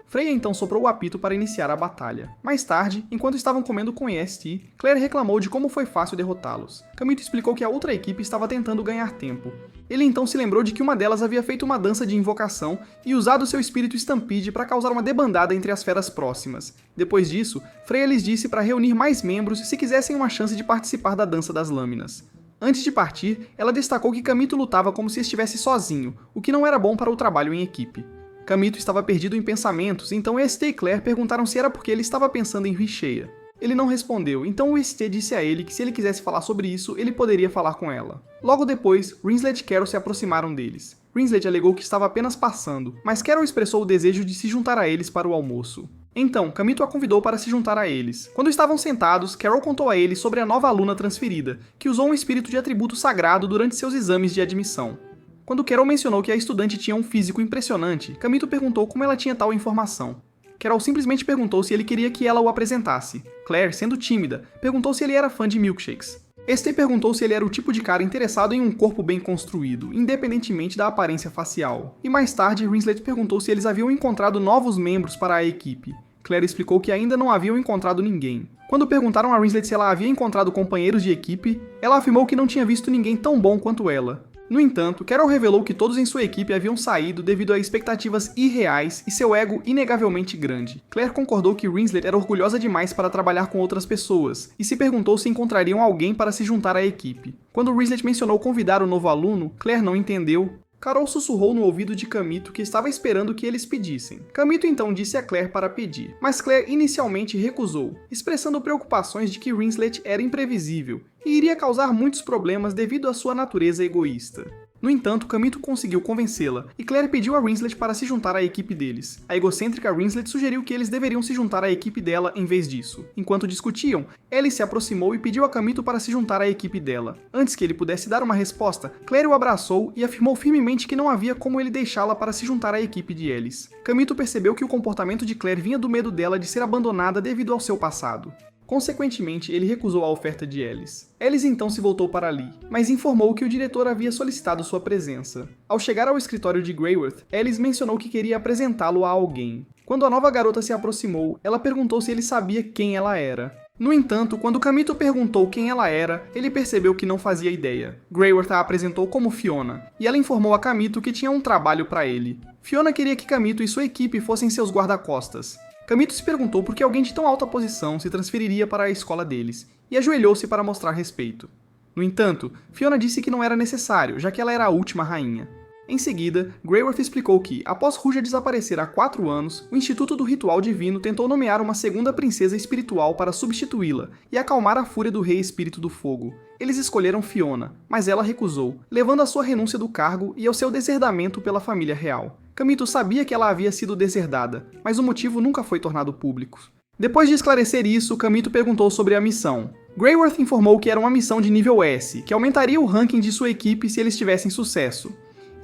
Freya então soprou o apito para iniciar a batalha. Mais tarde, enquanto estavam comendo com EST, Claire reclamou de como foi fácil derrotá-los. Kamito explicou que a outra equipe estava tentando ganhar tempo. Ele então se lembrou de que uma delas havia feito uma dança de invocação e usado seu espírito Stampede para causar uma debandada entre as feras próximas. Depois disso, Freya lhes disse para reunir mais membros se quisessem uma chance de participar da dança das lâminas. Antes de partir, ela destacou que Kamito lutava como se estivesse sozinho, o que não era bom para o trabalho em equipe. Kamito estava perdido em pensamentos, então EST e Claire perguntaram se era porque ele estava pensando em Richeia. Ele não respondeu, então o EST disse a ele que se ele quisesse falar sobre isso, ele poderia falar com ela. Logo depois, Rinslet e Carol se aproximaram deles. Rinslet alegou que estava apenas passando, mas Carol expressou o desejo de se juntar a eles para o almoço. Então, Kamito a convidou para se juntar a eles. Quando estavam sentados, Carol contou a ele sobre a nova aluna transferida, que usou um espírito de atributo sagrado durante seus exames de admissão. Quando Carol mencionou que a estudante tinha um físico impressionante, Kamito perguntou como ela tinha tal informação. Carol simplesmente perguntou se ele queria que ela o apresentasse. Claire, sendo tímida, perguntou se ele era fã de milkshakes. Este perguntou se ele era o tipo de cara interessado em um corpo bem construído, independentemente da aparência facial. E mais tarde, Rinslet perguntou se eles haviam encontrado novos membros para a equipe. Claire explicou que ainda não haviam encontrado ninguém. Quando perguntaram a Rinslet se ela havia encontrado companheiros de equipe, ela afirmou que não tinha visto ninguém tão bom quanto ela. No entanto, Carol revelou que todos em sua equipe haviam saído devido a expectativas irreais e seu ego inegavelmente grande. Claire concordou que Rinslet era orgulhosa demais para trabalhar com outras pessoas, e se perguntou se encontrariam alguém para se juntar à equipe. Quando Rinslet mencionou convidar o novo aluno, Claire não entendeu. Carol sussurrou no ouvido de Kamito que estava esperando que eles pedissem. Kamito então disse a Claire para pedir, mas Claire inicialmente recusou, expressando preocupações de que Rinslet era imprevisível e iria causar muitos problemas devido à sua natureza egoísta. No entanto, Kamito conseguiu convencê-la, e Claire pediu a Rinslet para se juntar à equipe deles. A egocêntrica Rinslet sugeriu que eles deveriam se juntar à equipe dela em vez disso. Enquanto discutiam, Ellie se aproximou e pediu a Kamito para se juntar à equipe dela. Antes que ele pudesse dar uma resposta, Claire o abraçou e afirmou firmemente que não havia como ele deixá-la para se juntar à equipe de Ellis. Kamito percebeu que o comportamento de Claire vinha do medo dela de ser abandonada devido ao seu passado. Consequentemente, ele recusou a oferta de Ellis. Ellis então se voltou para Lee, mas informou que o diretor havia solicitado sua presença. Ao chegar ao escritório de Greyworth, Ellis mencionou que queria apresentá-lo a alguém. Quando a nova garota se aproximou, ela perguntou se ele sabia quem ela era. No entanto, quando Kamito perguntou quem ela era, ele percebeu que não fazia ideia. Greyworth a apresentou como Fiona, e ela informou a Kamito que tinha um trabalho para ele. Fiona queria que Kamito e sua equipe fossem seus guarda-costas. Kamito se perguntou por que alguém de tão alta posição se transferiria para a escola deles, e ajoelhou-se para mostrar respeito. No entanto, Fiona disse que não era necessário, já que ela era a última rainha. Em seguida, Greyworth explicou que, após Ruja desaparecer há 4 anos, o Instituto do Ritual Divino tentou nomear uma segunda princesa espiritual para substituí-la e acalmar a fúria do Rei Espírito do Fogo. Eles escolheram Fiona, mas ela recusou, levando à sua renúncia do cargo e ao seu deserdamento pela família real. Kamito sabia que ela havia sido deserdada, mas o motivo nunca foi tornado público. Depois de esclarecer isso, Kamito perguntou sobre a missão. Greyworth informou que era uma missão de nível S, que aumentaria o ranking de sua equipe se eles tivessem sucesso.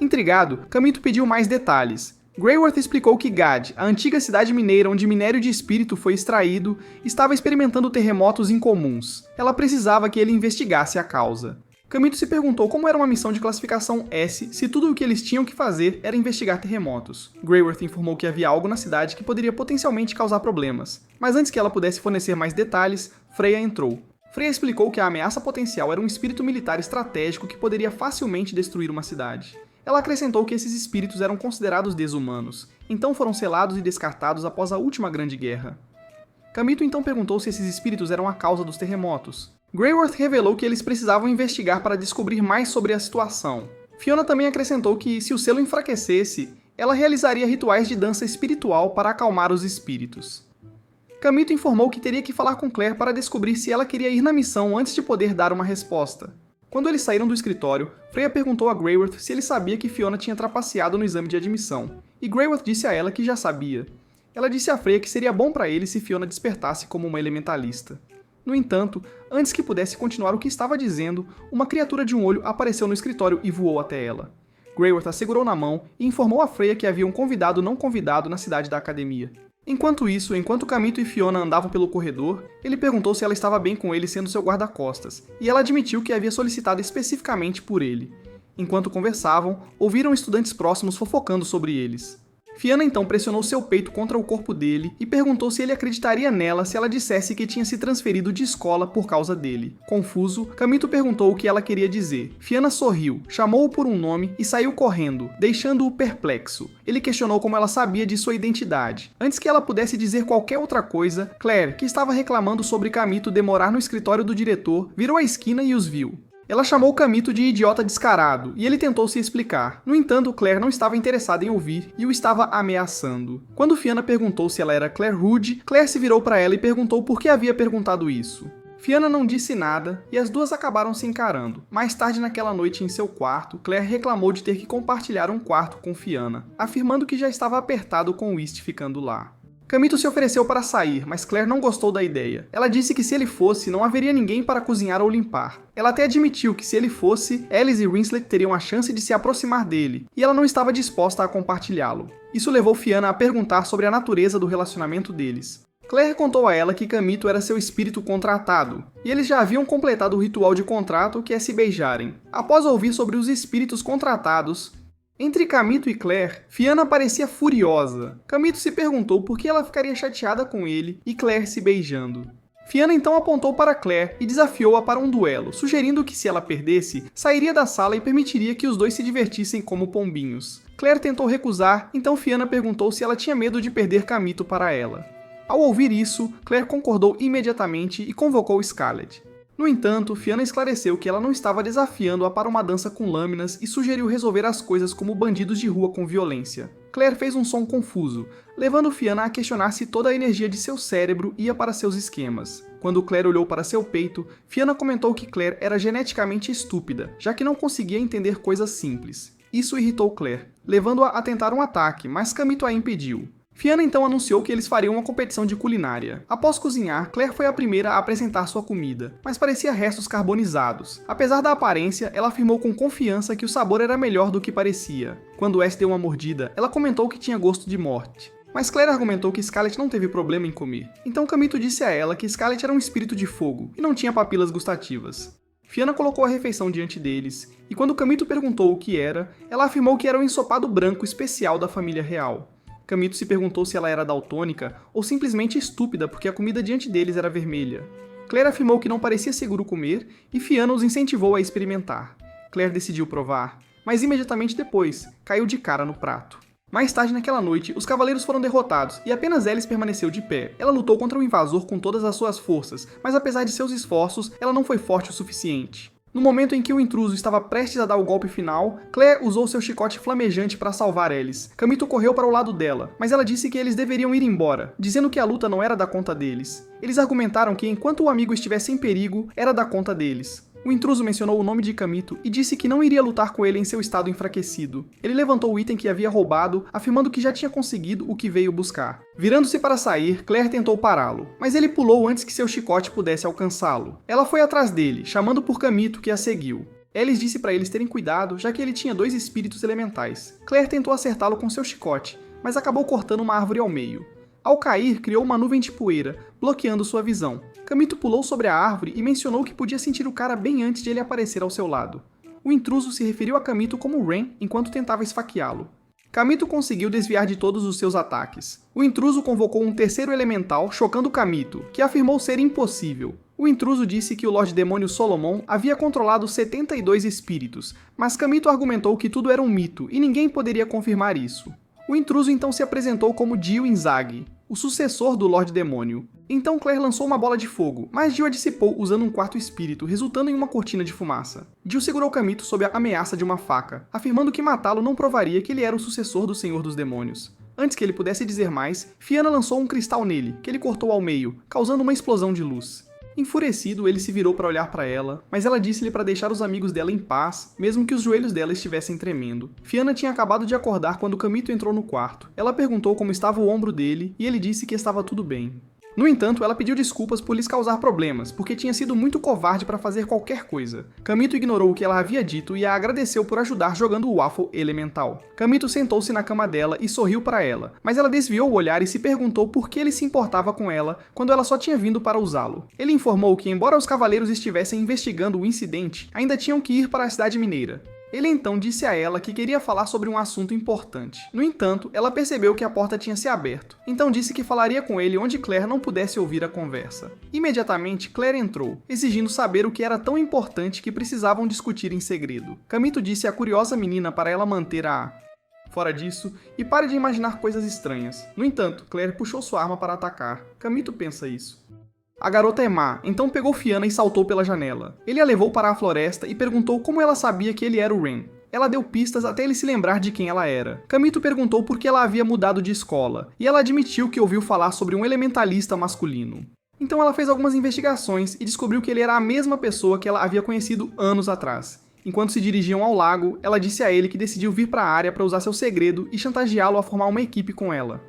Intrigado, Kamito pediu mais detalhes. Greyworth explicou que Gad, a antiga cidade mineira onde minério de espírito foi extraído, estava experimentando terremotos incomuns. Ela precisava que ele investigasse a causa. Kamito se perguntou como era uma missão de classificação S se tudo o que eles tinham que fazer era investigar terremotos. Greyworth informou que havia algo na cidade que poderia potencialmente causar problemas. Mas antes que ela pudesse fornecer mais detalhes, Freya entrou. Freya explicou que a ameaça potencial era um espírito militar estratégico que poderia facilmente destruir uma cidade. Ela acrescentou que esses espíritos eram considerados desumanos, então foram selados e descartados após a última Grande Guerra. Kamito então perguntou se esses espíritos eram a causa dos terremotos. Greyworth revelou que eles precisavam investigar para descobrir mais sobre a situação. Fiona também acrescentou que, se o selo enfraquecesse, ela realizaria rituais de dança espiritual para acalmar os espíritos. Kamito informou que teria que falar com Claire para descobrir se ela queria ir na missão antes de poder dar uma resposta. Quando eles saíram do escritório, Freya perguntou a Greyworth se ele sabia que Fiona tinha trapaceado no exame de admissão, e Greyworth disse a ela que já sabia. Ela disse a Freya que seria bom para ele se Fiona despertasse como uma elementalista. No entanto, antes que pudesse continuar o que estava dizendo, uma criatura de um olho apareceu no escritório e voou até ela. Greyworth a segurou na mão e informou a Freya que havia um convidado não convidado na cidade da academia. Enquanto Kamito e Fiona andavam pelo corredor, ele perguntou se ela estava bem com ele sendo seu guarda-costas, e ela admitiu que havia solicitado especificamente por ele. Enquanto conversavam, ouviram estudantes próximos fofocando sobre eles. Fiona então pressionou seu peito contra o corpo dele e perguntou se ele acreditaria nela se ela dissesse que tinha se transferido de escola por causa dele. Confuso, Kamito perguntou o que ela queria dizer. Fiona sorriu, chamou-o por um nome e saiu correndo, deixando-o perplexo. Ele questionou como ela sabia de sua identidade. Antes que ela pudesse dizer qualquer outra coisa, Claire, que estava reclamando sobre Kamito demorar no escritório do diretor, virou à esquina e os viu. Ela chamou Kamito de idiota descarado, e ele tentou se explicar. No entanto, Claire não estava interessada em ouvir e o estava ameaçando. Quando Fiona perguntou se ela era Claire Rude, Claire se virou para ela e perguntou por que havia perguntado isso. Fiona não disse nada, e as duas acabaram se encarando. Mais tarde naquela noite em seu quarto, Claire reclamou de ter que compartilhar um quarto com Fiona, afirmando que já estava apertado com o Whist ficando lá. Kamito se ofereceu para sair, mas Claire não gostou da ideia. Ela disse que se ele fosse, não haveria ninguém para cozinhar ou limpar. Ela até admitiu que se ele fosse, Alice e Rinslet teriam a chance de se aproximar dele, e ela não estava disposta a compartilhá-lo. Isso levou Fiona a perguntar sobre a natureza do relacionamento deles. Claire contou a ela que Kamito era seu espírito contratado, e eles já haviam completado o ritual de contrato, que é se beijarem. Após ouvir sobre os espíritos contratados, entre Kamito e Claire, Fiona parecia furiosa. Kamito se perguntou por que ela ficaria chateada com ele e Claire se beijando. Fiona então apontou para Claire e desafiou-a para um duelo, sugerindo que se ela perdesse, sairia da sala e permitiria que os dois se divertissem como pombinhos. Claire tentou recusar, então Fiona perguntou se ela tinha medo de perder Kamito para ela. Ao ouvir isso, Claire concordou imediatamente e convocou Scarlet. No entanto, Fiona esclareceu que ela não estava desafiando-a para uma dança com lâminas e sugeriu resolver as coisas como bandidos de rua com violência. Claire fez um som confuso, levando Fiona a questionar se toda a energia de seu cérebro ia para seus esquemas. Quando Claire olhou para seu peito, Fiona comentou que Claire era geneticamente estúpida, já que não conseguia entender coisas simples. Isso irritou Claire, levando-a a tentar um ataque, mas Kamito a impediu. Fiona então anunciou que eles fariam uma competição de culinária. Após cozinhar, Claire foi a primeira a apresentar sua comida, mas parecia restos carbonizados. Apesar da aparência, ela afirmou com confiança que o sabor era melhor do que parecia. Quando Wes deu uma mordida, ela comentou que tinha gosto de morte. Mas Claire argumentou que Scarlet não teve problema em comer. Então Kamito disse a ela que Scarlet era um espírito de fogo e não tinha papilas gustativas. Fiona colocou a refeição diante deles, e quando Kamito perguntou o que era, ela afirmou que era um ensopado branco especial da família real. Camito se perguntou se ela era daltônica ou simplesmente estúpida porque a comida diante deles era vermelha. Claire afirmou que não parecia seguro comer e Fiona os incentivou a experimentar. Claire decidiu provar, mas imediatamente depois caiu de cara no prato. Mais tarde naquela noite, os cavaleiros foram derrotados e apenas Alice permaneceu de pé. Ela lutou contra o invasor com todas as suas forças, mas apesar de seus esforços, ela não foi forte o suficiente. No momento em que o intruso estava prestes a dar o golpe final, Claire usou seu chicote flamejante para salvar Alice. Camito correu para o lado dela, mas ela disse que eles deveriam ir embora, dizendo que a luta não era da conta deles. Eles argumentaram que enquanto o amigo estivesse em perigo, era da conta deles. O intruso mencionou o nome de Camito e disse que não iria lutar com ele em seu estado enfraquecido. Ele levantou o item que havia roubado, afirmando que já tinha conseguido o que veio buscar. Virando-se para sair, Claire tentou pará-lo, mas ele pulou antes que seu chicote pudesse alcançá-lo. Ela foi atrás dele, chamando por Camito, que a seguiu. Alice disse para eles terem cuidado, já que ele tinha 2 espíritos elementais. Claire tentou acertá-lo com seu chicote, mas acabou cortando uma árvore ao meio. Ao cair, criou uma nuvem de poeira, bloqueando sua visão. Camito pulou sobre a árvore e mencionou que podia sentir o cara bem antes de ele aparecer ao seu lado. O intruso se referiu a Camito como Ren enquanto tentava esfaqueá-lo. Camito conseguiu desviar de todos os seus ataques. O intruso convocou um terceiro elemental, chocando Camito, que afirmou ser impossível. O intruso disse que o Lorde Demônio Solomon havia controlado 72 espíritos, mas Camito argumentou que tudo era um mito e ninguém poderia confirmar isso. O intruso então se apresentou como Dio Inzaghi, o sucessor do Lorde Demônio. Então Claire lançou uma bola de fogo, mas Dio a dissipou usando um quarto espírito, resultando em uma cortina de fumaça. Dio segurou Camito sob a ameaça de uma faca, afirmando que matá-lo não provaria que ele era o sucessor do Senhor dos Demônios. Antes que ele pudesse dizer mais, Fiona lançou um cristal nele, que ele cortou ao meio, causando uma explosão de luz. Enfurecido, ele se virou para olhar para ela, mas ela disse-lhe para deixar os amigos dela em paz, mesmo que os joelhos dela estivessem tremendo. Fiona tinha acabado de acordar quando Camito entrou no quarto. Ela perguntou como estava o ombro dele, e ele disse que estava tudo bem. No entanto, ela pediu desculpas por lhes causar problemas, porque tinha sido muito covarde para fazer qualquer coisa. Camito ignorou o que ela havia dito e a agradeceu por ajudar jogando o Waffle elemental. Camito sentou-se na cama dela e sorriu para ela, mas ela desviou o olhar e se perguntou por que ele se importava com ela quando ela só tinha vindo para usá-lo. Ele informou que, embora os cavaleiros estivessem investigando o incidente, ainda tinham que ir para a cidade mineira. Ele então disse a ela que queria falar sobre um assunto importante. No entanto, ela percebeu que a porta tinha se aberto, então disse que falaria com ele onde Claire não pudesse ouvir a conversa. Imediatamente, Claire entrou, exigindo saber o que era tão importante que precisavam discutir em segredo. Camito disse à curiosa menina para ela manter fora disso, e pare de imaginar coisas estranhas. No entanto, Claire puxou sua arma para atacar. Camito pensa isso. A garota é má, então pegou Fiona e saltou pela janela. Ele a levou para a floresta e perguntou como ela sabia que ele era o Ren. Ela deu pistas até ele se lembrar de quem ela era. Camito perguntou por que ela havia mudado de escola, e ela admitiu que ouviu falar sobre um elementalista masculino. Então ela fez algumas investigações e descobriu que ele era a mesma pessoa que ela havia conhecido anos atrás. Enquanto se dirigiam ao lago, ela disse a ele que decidiu vir para a área para usar seu segredo e chantageá-lo a formar uma equipe com ela.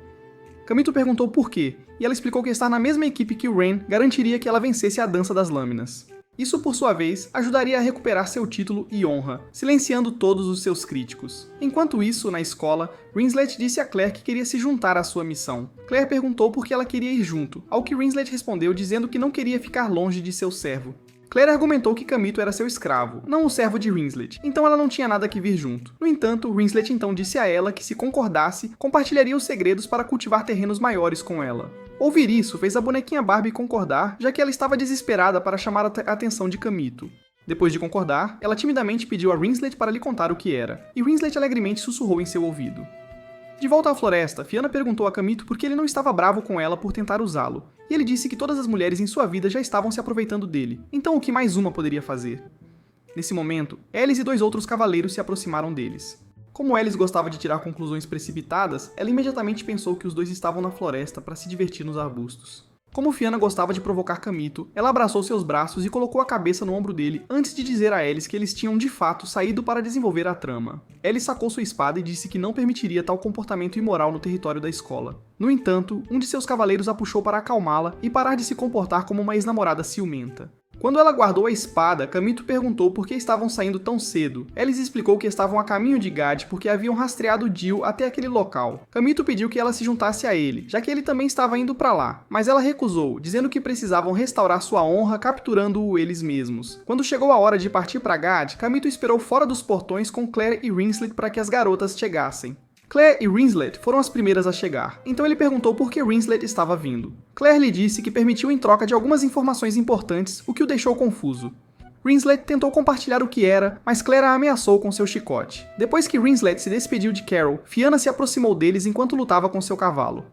Camito perguntou por quê, e ela explicou que estar na mesma equipe que Ren garantiria que ela vencesse a dança das lâminas. Isso, por sua vez, ajudaria a recuperar seu título e honra, silenciando todos os seus críticos. Enquanto isso, na escola, Rinslet disse a Claire que queria se juntar à sua missão. Claire perguntou por que ela queria ir junto, ao que Rinslet respondeu dizendo que não queria ficar longe de seu servo. Claire argumentou que Camito era seu escravo, não o servo de Rinslet, então ela não tinha nada que vir junto. No entanto, Rinslet então disse a ela que se concordasse, compartilharia os segredos para cultivar terrenos maiores com ela. Ouvir isso fez a bonequinha Barbie concordar, já que ela estava desesperada para chamar a atenção de Camito. Depois de concordar, ela timidamente pediu a Rinslet para lhe contar o que era, e Rinslet alegremente sussurrou em seu ouvido. De volta à floresta, Fiona perguntou a Camito por que ele não estava bravo com ela por tentar usá-lo, e ele disse que todas as mulheres em sua vida já estavam se aproveitando dele, então o que mais uma poderia fazer? Nesse momento, Alice e 2 outros cavaleiros se aproximaram deles. Como Alice gostava de tirar conclusões precipitadas, ela imediatamente pensou que os 2 estavam na floresta para se divertir nos arbustos. Como Fiona gostava de provocar Camito, ela abraçou seus braços e colocou a cabeça no ombro dele antes de dizer a Alice que eles tinham de fato saído para desenvolver a trama. Alice sacou sua espada e disse que não permitiria tal comportamento imoral no território da escola. No entanto, um de seus cavaleiros a puxou para acalmá-la e parar de se comportar como uma ex-namorada ciumenta. Quando ela guardou a espada, Camito perguntou por que estavam saindo tão cedo. Alice explicou que estavam a caminho de Gad porque haviam rastreado Dio até aquele local. Camito pediu que ela se juntasse a ele, já que ele também estava indo para lá, mas ela recusou, dizendo que precisavam restaurar sua honra capturando-o eles mesmos. Quando chegou a hora de partir para Gad, Camito esperou fora dos portões com Claire e Rinslet para que as garotas chegassem. Claire e Rinslet foram as primeiras a chegar, então ele perguntou por que Rinslet estava vindo. Claire lhe disse que permitiu em troca de algumas informações importantes, o que o deixou confuso. Rinslet tentou compartilhar o que era, mas Claire a ameaçou com seu chicote. Depois que Rinslet se despediu de Carol, Fianna se aproximou deles enquanto lutava com seu cavalo.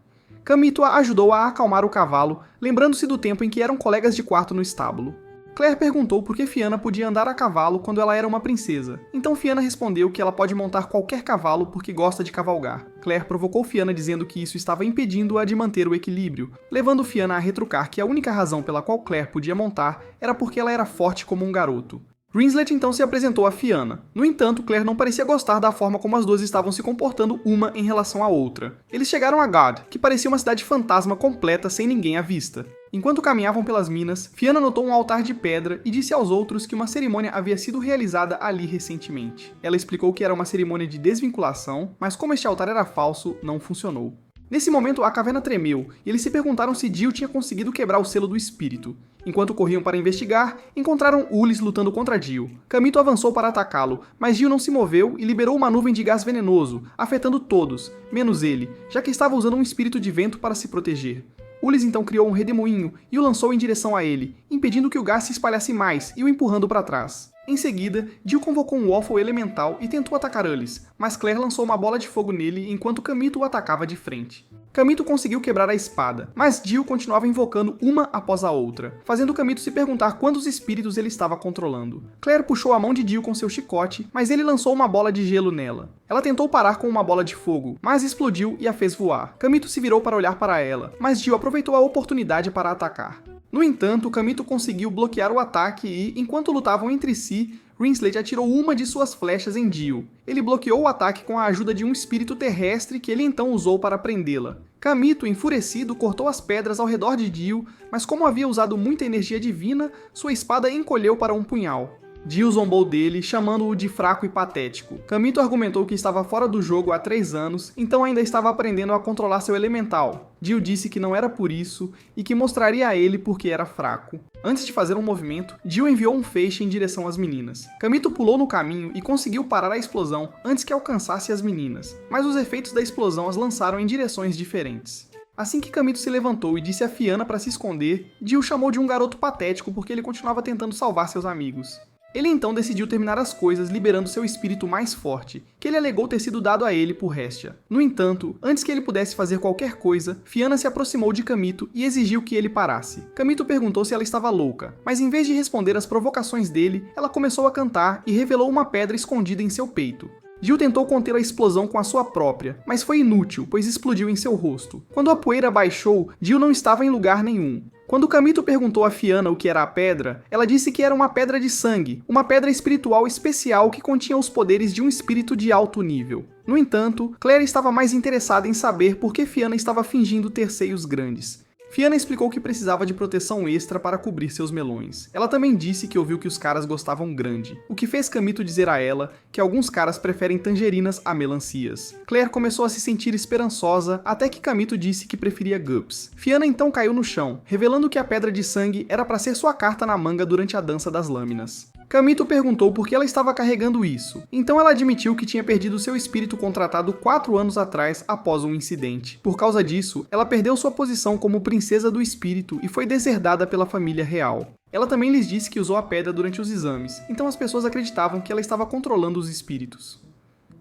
Camito a ajudou a acalmar o cavalo, lembrando-se do tempo em que eram colegas de quarto no estábulo. Claire perguntou por que Fianna podia andar a cavalo quando ela era uma princesa, então Fianna respondeu que ela pode montar qualquer cavalo porque gosta de cavalgar. Claire provocou Fianna dizendo que isso estava impedindo-a de manter o equilíbrio, levando Fianna a retrucar que a única razão pela qual Claire podia montar era porque ela era forte como um garoto. Rinslet então se apresentou a Fianna. No entanto, Claire não parecia gostar da forma como as duas estavam se comportando uma em relação à outra. Eles chegaram a Gard, que parecia uma cidade fantasma completa sem ninguém à vista. Enquanto caminhavam pelas minas, Fianna notou um altar de pedra e disse aos outros que uma cerimônia havia sido realizada ali recentemente. Ela explicou que era uma cerimônia de desvinculação, mas como este altar era falso, não funcionou. Nesse momento, a caverna tremeu, e eles se perguntaram se Jill tinha conseguido quebrar o selo do espírito. Enquanto corriam para investigar, encontraram Ulis lutando contra Jill. Camito avançou para atacá-lo, mas Jill não se moveu e liberou uma nuvem de gás venenoso, afetando todos, menos ele, já que estava usando um espírito de vento para se proteger. Ulis então criou um redemoinho e o lançou em direção a ele, impedindo que o gás se espalhasse mais e o empurrando para trás. Em seguida, Jill convocou um Waffle elemental e tentou atacar Ulis, mas Claire lançou uma bola de fogo nele enquanto Camito o atacava de frente. Camito conseguiu quebrar a espada, mas Jill continuava invocando uma após a outra, fazendo Camito se perguntar quantos espíritos ele estava controlando. Claire puxou a mão de Jill com seu chicote, mas ele lançou uma bola de gelo nela. Ela tentou parar com uma bola de fogo, mas explodiu e a fez voar. Camito se virou para olhar para ela, mas Jill aproveitou a oportunidade para atacar. No entanto, Camito conseguiu bloquear o ataque e, enquanto lutavam entre si, Rinslet atirou uma de suas flechas em Jill. Ele bloqueou o ataque com a ajuda de um espírito terrestre que ele então usou para prendê-la. Camito, enfurecido, cortou as pedras ao redor de Jill, mas como havia usado muita energia divina, sua espada encolheu para um punhal. Jill zombou dele, chamando-o de fraco e patético. Camito argumentou que estava fora do jogo há 3 anos, então ainda estava aprendendo a controlar seu elemental. Jill disse que não era por isso e que mostraria a ele porque era fraco. Antes de fazer um movimento, Jill enviou um feixe em direção às meninas. Camito pulou no caminho e conseguiu parar a explosão antes que alcançasse as meninas, mas os efeitos da explosão as lançaram em direções diferentes. Assim que Camito se levantou e disse a Fianna para se esconder, Jill chamou de um garoto patético porque ele continuava tentando salvar seus amigos. Ele então decidiu terminar as coisas liberando seu espírito mais forte, que ele alegou ter sido dado a ele por Hestia. No entanto, antes que ele pudesse fazer qualquer coisa, Fianna se aproximou de Camito e exigiu que ele parasse. Camito perguntou se ela estava louca, mas em vez de responder às provocações dele, ela começou a cantar e revelou uma pedra escondida em seu peito. Jill tentou conter a explosão com a sua própria, mas foi inútil, pois explodiu em seu rosto. Quando a poeira baixou, Jill não estava em lugar nenhum. Quando Camito perguntou a Fianna o que era a pedra, ela disse que era uma pedra de sangue, uma pedra espiritual especial que continha os poderes de um espírito de alto nível. No entanto, Claire estava mais interessada em saber por que Fianna estava fingindo ter seios grandes. Fianna explicou que precisava de proteção extra para cobrir seus melões. Ela também disse que ouviu que os caras gostavam grande, o que fez Camito dizer a ela que alguns caras preferem tangerinas a melancias. Claire começou a se sentir esperançosa até que Camito disse que preferia Gups. Fianna então caiu no chão, revelando que a pedra de sangue era para ser sua carta na manga durante a dança das lâminas. Camito perguntou por que ela estava carregando isso, então ela admitiu que tinha perdido seu espírito contratado 4 anos atrás após um incidente. Por causa disso, ela perdeu sua posição como princesa do espírito e foi deserdada pela família real. Ela também lhes disse que usou a pedra durante os exames, então as pessoas acreditavam que ela estava controlando os espíritos.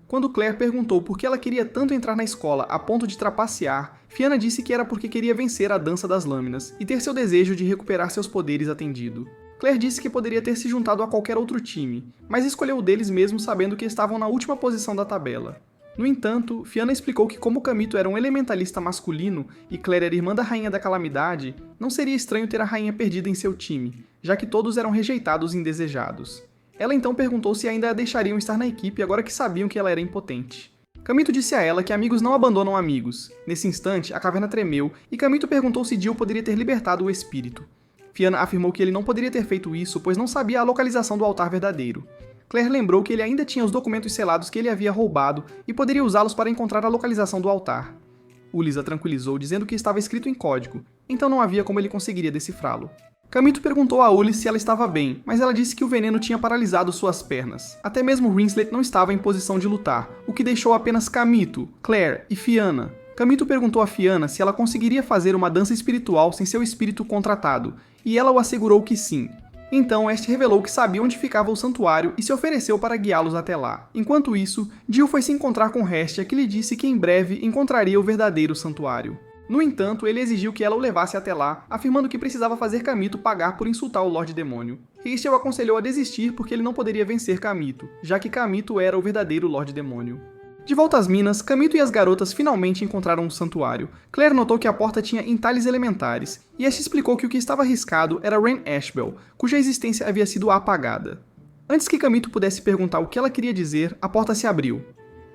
Quando Claire perguntou por que ela queria tanto entrar na escola a ponto de trapacear, Fianna disse que era porque queria vencer a dança das lâminas e ter seu desejo de recuperar seus poderes atendido. Claire disse que poderia ter se juntado a qualquer outro time, mas escolheu o deles mesmo sabendo que estavam na última posição da tabela. No entanto, Fianna explicou que como Camito era um elementalista masculino e Claire era irmã da Rainha da Calamidade, não seria estranho ter a rainha perdida em seu time, já que todos eram rejeitados e indesejados. Ela então perguntou se ainda a deixariam estar na equipe agora que sabiam que ela era impotente. Camito disse a ela que amigos não abandonam amigos. Nesse instante, a caverna tremeu e Camito perguntou se Jill poderia ter libertado o espírito. Fianna afirmou que ele não poderia ter feito isso, pois não sabia a localização do altar verdadeiro. Claire lembrou que ele ainda tinha os documentos selados que ele havia roubado e poderia usá-los para encontrar a localização do altar. Ulis a tranquilizou, dizendo que estava escrito em código, então não havia como ele conseguiria decifrá-lo. Kamito perguntou a Ulysse se ela estava bem, mas ela disse que o veneno tinha paralisado suas pernas. Até mesmo Rinslet não estava em posição de lutar, o que deixou apenas Kamito, Claire e Fianna. Kamito perguntou a Fianna se ela conseguiria fazer uma dança espiritual sem seu espírito contratado, e ela o assegurou que sim. Então, este revelou que sabia onde ficava o santuário e se ofereceu para guiá-los até lá. Enquanto isso, Dio foi se encontrar com Hestia, que lhe disse que em breve encontraria o verdadeiro santuário. No entanto, ele exigiu que ela o levasse até lá, afirmando que precisava fazer Kamito pagar por insultar o Lorde Demônio. Hestia o aconselhou a desistir porque ele não poderia vencer Kamito, já que Kamito era o verdadeiro Lorde Demônio. De volta às minas, Kamito e as garotas finalmente encontraram o santuário. Claire notou que a porta tinha entalhes elementares, e Ash explicou que o que estava arriscado era Rain Ashbel, cuja existência havia sido apagada. Antes que Kamito pudesse perguntar o que ela queria dizer, a porta se abriu.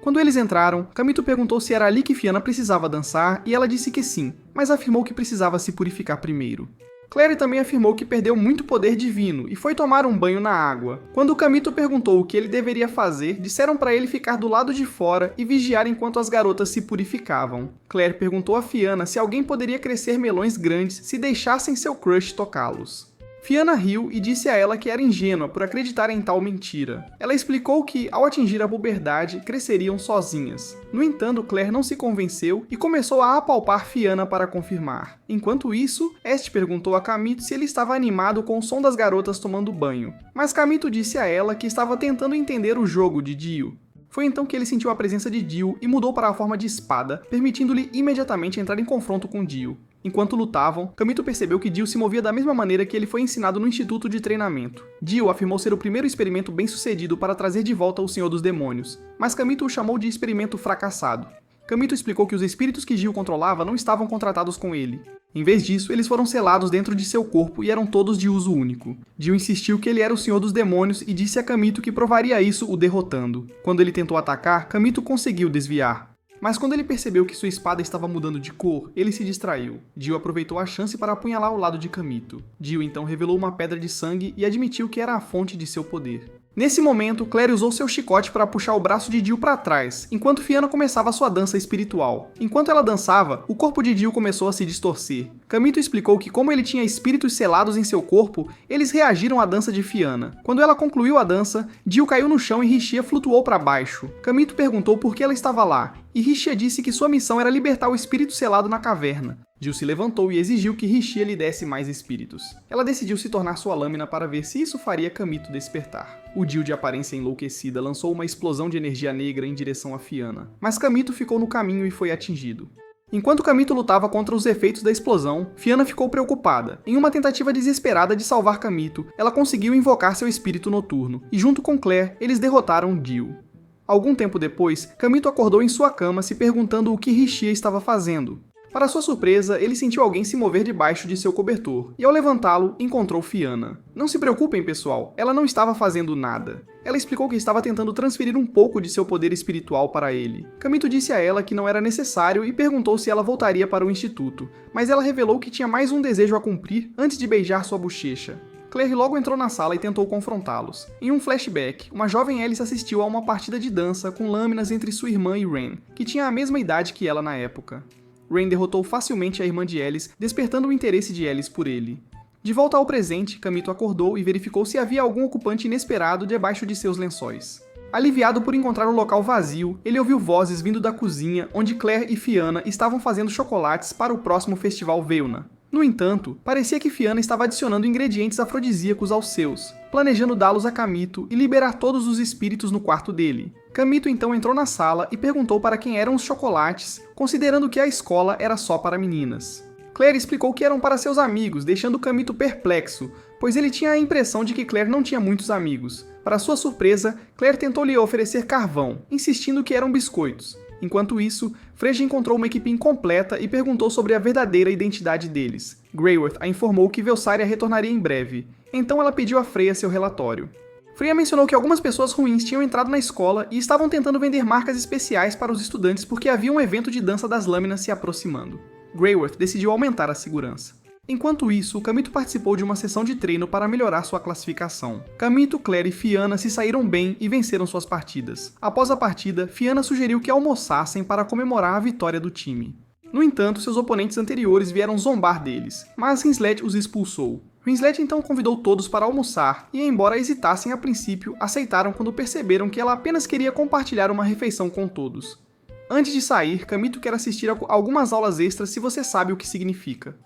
Quando eles entraram, Kamito perguntou se era ali que Fianna precisava dançar e ela disse que sim, mas afirmou que precisava se purificar primeiro. Claire também afirmou que perdeu muito poder divino e foi tomar um banho na água. Quando Kamito perguntou o que ele deveria fazer, disseram para ele ficar do lado de fora e vigiar enquanto as garotas se purificavam. Claire perguntou a Fianna se alguém poderia crescer melões grandes se deixassem seu crush tocá-los. Fianna riu e disse a ela que era ingênua por acreditar em tal mentira. Ela explicou que, ao atingir a puberdade, cresceriam sozinhas. No entanto, Claire não se convenceu e começou a apalpar Fianna para confirmar. Enquanto isso, Est perguntou a Kamito se ele estava animado com o som das garotas tomando banho. Mas Kamito disse a ela que estava tentando entender o jogo de Dio. Foi então que ele sentiu a presença de Dio e mudou para a forma de espada, permitindo-lhe imediatamente entrar em confronto com Dio. Enquanto lutavam, Kamito percebeu que Dio se movia da mesma maneira que ele foi ensinado no Instituto de Treinamento. Dio afirmou ser o primeiro experimento bem-sucedido para trazer de volta o Senhor dos Demônios, mas Kamito o chamou de experimento fracassado. Kamito explicou que os espíritos que Dio controlava não estavam contratados com ele. Em vez disso, eles foram selados dentro de seu corpo e eram todos de uso único. Dio insistiu que ele era o Senhor dos Demônios e disse a Kamito que provaria isso o derrotando. Quando ele tentou atacar, Kamito conseguiu desviar. Mas quando ele percebeu que sua espada estava mudando de cor, ele se distraiu. Dio aproveitou a chance para apunhalar o lado de Kamito. Dio então revelou uma pedra de sangue e admitiu que era a fonte de seu poder. Nesse momento, Claire usou seu chicote para puxar o braço de Dio para trás, enquanto Fianna começava sua dança espiritual. Enquanto ela dançava, o corpo de Dio começou a se distorcer. Kamito explicou que como ele tinha espíritos selados em seu corpo, eles reagiram à dança de Fianna. Quando ela concluiu a dança, Dio caiu no chão e Rishia flutuou para baixo. Kamito perguntou por que ela estava lá, e Rishia disse que sua missão era libertar o espírito selado na caverna. Dio se levantou e exigiu que Rishia lhe desse mais espíritos. Ela decidiu se tornar sua lâmina para ver se isso faria Kamito despertar. O Dio, de aparência enlouquecida, lançou uma explosão de energia negra em direção a Fianna, mas Kamito ficou no caminho e foi atingido. Enquanto Kamito lutava contra os efeitos da explosão, Fianna ficou preocupada. Em uma tentativa desesperada de salvar Kamito, ela conseguiu invocar seu espírito noturno, e junto com Claire, eles derrotaram Dio. Algum tempo depois, Kamito acordou em sua cama se perguntando o que Rishia estava fazendo. Para sua surpresa, ele sentiu alguém se mover debaixo de seu cobertor, e ao levantá-lo, encontrou Fianna. Não se preocupem, pessoal, ela não estava fazendo nada. Ela explicou que estava tentando transferir um pouco de seu poder espiritual para ele. Kamito disse a ela que não era necessário e perguntou se ela voltaria para o instituto, mas ela revelou que tinha mais um desejo a cumprir antes de beijar sua bochecha. Claire logo entrou na sala e tentou confrontá-los. Em um flashback, uma jovem Alice assistiu a uma partida de dança com lâminas entre sua irmã e Rain, que tinha a mesma idade que ela na época. Rain derrotou facilmente a irmã de Alice, despertando o interesse de Alice por ele. De volta ao presente, Kamito acordou e verificou se havia algum ocupante inesperado debaixo de seus lençóis. Aliviado por encontrar o local vazio, ele ouviu vozes vindo da cozinha, onde Claire e Fianna estavam fazendo chocolates para o próximo festival Veilna. No entanto, parecia que Fianna estava adicionando ingredientes afrodisíacos aos seus, planejando dá-los a Kamito e liberar todos os espíritos no quarto dele. Kamito então entrou na sala e perguntou para quem eram os chocolates, considerando que a escola era só para meninas. Claire explicou que eram para seus amigos, deixando Kamito perplexo, pois ele tinha a impressão de que Claire não tinha muitos amigos. Para sua surpresa, Claire tentou lhe oferecer carvão, insistindo que eram biscoitos. Enquanto isso, Freja encontrou uma equipe incompleta e perguntou sobre a verdadeira identidade deles. Greyworth a informou que Velsaria retornaria em breve, então ela pediu a Freya seu relatório. Freya mencionou que algumas pessoas ruins tinham entrado na escola e estavam tentando vender marcas especiais para os estudantes porque havia um evento de dança das lâminas se aproximando. Greyworth decidiu aumentar a segurança. Enquanto isso, Kamito participou de uma sessão de treino para melhorar sua classificação. Kamito, Claire e Fianna se saíram bem e venceram suas partidas. Após a partida, Fianna sugeriu que almoçassem para comemorar a vitória do time. No entanto, seus oponentes anteriores vieram zombar deles, mas Rinslet os expulsou. Winslet então convidou todos para almoçar e, embora hesitassem a princípio, aceitaram quando perceberam que ela apenas queria compartilhar uma refeição com todos. Antes de sair, Camito quer assistir a algumas aulas extras se você sabe o que significa.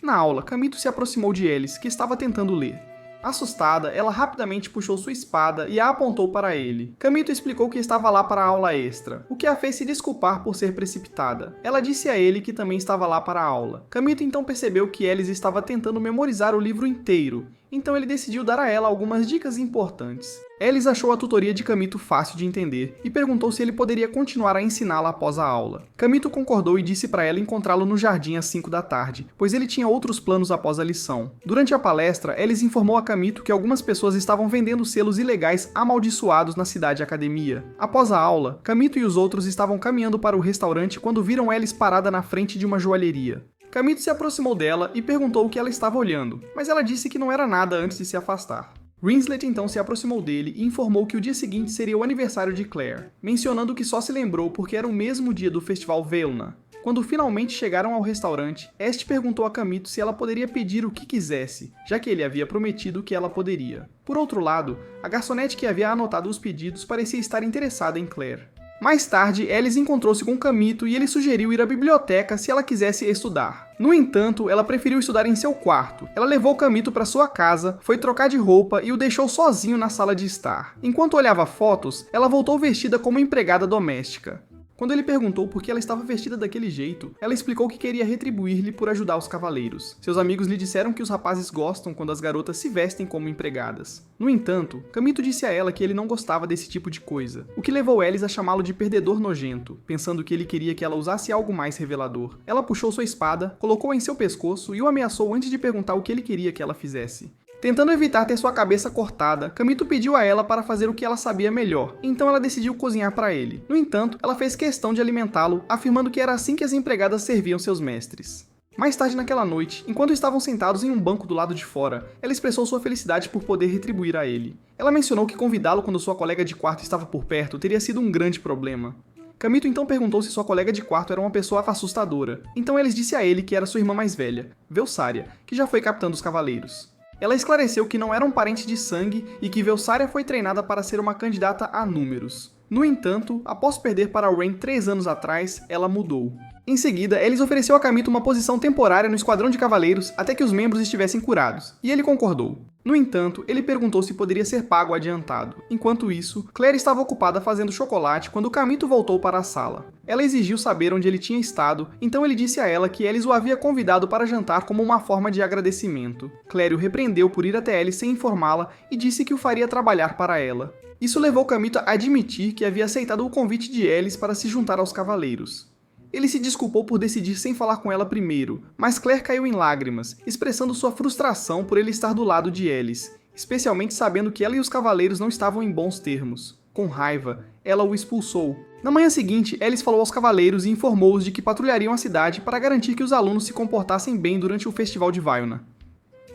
Na aula, Camito se aproximou de Alice, que estava tentando ler. Assustada, ela rapidamente puxou sua espada e a apontou para ele. Camito explicou que estava lá para a aula extra, o que a fez se desculpar por ser precipitada. Ela disse a ele que também estava lá para a aula. Camito então percebeu que Alice estava tentando memorizar o livro inteiro, então ele decidiu dar a ela algumas dicas importantes. Alice achou a tutoria de Camito fácil de entender e perguntou se ele poderia continuar a ensiná-la após a aula. Camito concordou e disse para ela encontrá-lo no jardim às 5 da tarde, pois ele tinha outros planos após a lição. Durante a palestra, Alice informou a Camito que algumas pessoas estavam vendendo selos ilegais amaldiçoados na cidade academia. Após a aula, Camito e os outros estavam caminhando para o restaurante quando viram Alice parada na frente de uma joalheria. Camito se aproximou dela e perguntou o que ela estava olhando, mas ela disse que não era nada antes de se afastar. Winslet então se aproximou dele e informou que o dia seguinte seria o aniversário de Claire, mencionando que só se lembrou porque era o mesmo dia do festival Velna. Quando finalmente chegaram ao restaurante, Este perguntou a Camito se ela poderia pedir o que quisesse, já que ele havia prometido que ela poderia. Por outro lado, a garçonete que havia anotado os pedidos parecia estar interessada em Claire. Mais tarde, Alice encontrou-se com Camito e ele sugeriu ir à biblioteca se ela quisesse estudar. No entanto, ela preferiu estudar em seu quarto. Ela levou Camito para sua casa, foi trocar de roupa e o deixou sozinho na sala de estar. Enquanto olhava fotos, ela voltou vestida como empregada doméstica. Quando ele perguntou por que ela estava vestida daquele jeito, ela explicou que queria retribuir-lhe por ajudar os cavaleiros. Seus amigos lhe disseram que os rapazes gostam quando as garotas se vestem como empregadas. No entanto, Camito disse a ela que ele não gostava desse tipo de coisa, o que levou Alice a chamá-lo de perdedor nojento, pensando que ele queria que ela usasse algo mais revelador. Ela puxou sua espada, colocou-a em seu pescoço e o ameaçou antes de perguntar o que ele queria que ela fizesse. Tentando evitar ter sua cabeça cortada, Camito pediu a ela para fazer o que ela sabia melhor, então ela decidiu cozinhar para ele. No entanto, ela fez questão de alimentá-lo, afirmando que era assim que as empregadas serviam seus mestres. Mais tarde naquela noite, enquanto estavam sentados em um banco do lado de fora, ela expressou sua felicidade por poder retribuir a ele. Ela mencionou que convidá-lo quando sua colega de quarto estava por perto teria sido um grande problema. Camito então perguntou se sua colega de quarto era uma pessoa assustadora, então Alice disse a ele que era sua irmã mais velha, Velsária, que já foi capitã dos cavaleiros. Ela esclareceu que não era um parente de sangue e que Velsária foi treinada para ser uma candidata a números. No entanto, após perder para Rain 3 anos atrás, ela mudou. Em seguida, Alice ofereceu a Camito uma posição temporária no esquadrão de cavaleiros até que os membros estivessem curados, e ele concordou. No entanto, ele perguntou se poderia ser pago adiantado. Enquanto isso, Claire estava ocupada fazendo chocolate quando Camito voltou para a sala. Ela exigiu saber onde ele tinha estado, então ele disse a ela que Alice o havia convidado para jantar como uma forma de agradecimento. Claire o repreendeu por ir até Alice sem informá-la e disse que o faria trabalhar para ela. Isso levou Camito a admitir que havia aceitado o convite de Alice para se juntar aos cavaleiros. Ele se desculpou por decidir sem falar com ela primeiro, mas Claire caiu em lágrimas, expressando sua frustração por ele estar do lado de Alice, especialmente sabendo que ela e os cavaleiros não estavam em bons termos. Com raiva, ela o expulsou. Na manhã seguinte, Alice falou aos cavaleiros e informou-os de que patrulhariam a cidade para garantir que os alunos se comportassem bem durante o festival de Velna.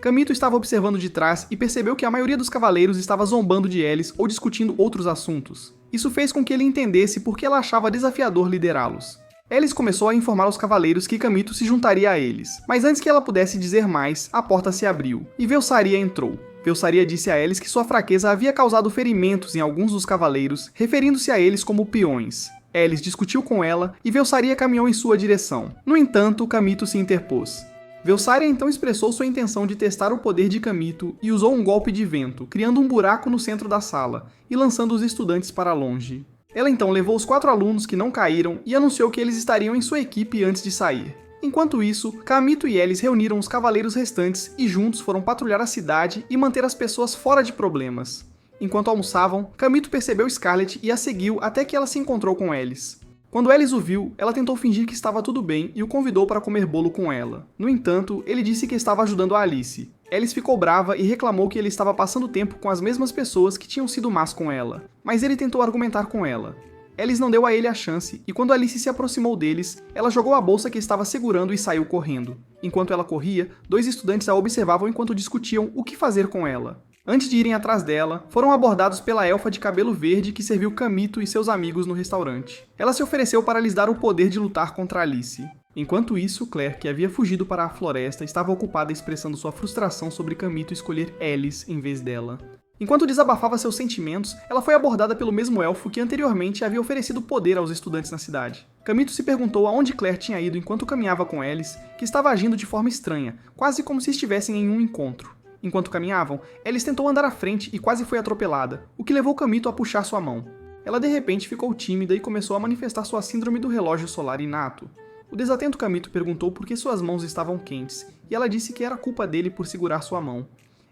Camito estava observando de trás e percebeu que a maioria dos cavaleiros estava zombando de Alice ou discutindo outros assuntos. Isso fez com que ele entendesse por que ela achava desafiador liderá-los. Alice começou a informar aos cavaleiros que Camito se juntaria a eles, mas antes que ela pudesse dizer mais, a porta se abriu, e Velsária entrou. Velsária disse a Alice que sua fraqueza havia causado ferimentos em alguns dos cavaleiros, referindo-se a eles como peões. Alice discutiu com ela, e Velsária caminhou em sua direção. No entanto, Camito se interpôs. Velsária então expressou sua intenção de testar o poder de Camito e usou um golpe de vento, criando um buraco no centro da sala, e lançando os estudantes para longe. Ela então levou os 4 alunos que não caíram e anunciou que eles estariam em sua equipe antes de sair. Enquanto isso, Camito e Alice reuniram os cavaleiros restantes e juntos foram patrulhar a cidade e manter as pessoas fora de problemas. Enquanto almoçavam, Camito percebeu Scarlet e a seguiu até que ela se encontrou com Alice. Quando Alice o viu, ela tentou fingir que estava tudo bem e o convidou para comer bolo com ela. No entanto, ele disse que estava ajudando a Alice. Alice ficou brava e reclamou que ele estava passando tempo com as mesmas pessoas que tinham sido más com ela, mas ele tentou argumentar com ela. Alice não deu a ele a chance, e quando Alice se aproximou deles, ela jogou a bolsa que estava segurando e saiu correndo. Enquanto ela corria, 2 estudantes a observavam enquanto discutiam o que fazer com ela. Antes de irem atrás dela, foram abordados pela elfa de cabelo verde que serviu Camito e seus amigos no restaurante. Ela se ofereceu para lhes dar o poder de lutar contra Alice. Enquanto isso, Claire, que havia fugido para a floresta, estava ocupada expressando sua frustração sobre Camito escolher Alice em vez dela. Enquanto desabafava seus sentimentos, ela foi abordada pelo mesmo elfo que anteriormente havia oferecido poder aos estudantes na cidade. Camito se perguntou aonde Claire tinha ido enquanto caminhava com Alice, que estava agindo de forma estranha, quase como se estivessem em um encontro. Enquanto caminhavam, Alice tentou andar à frente e quase foi atropelada, o que levou Camito a puxar sua mão. Ela de repente ficou tímida e começou a manifestar sua síndrome do relógio solar inato. O desatento Camito perguntou por que suas mãos estavam quentes, e ela disse que era culpa dele por segurar sua mão.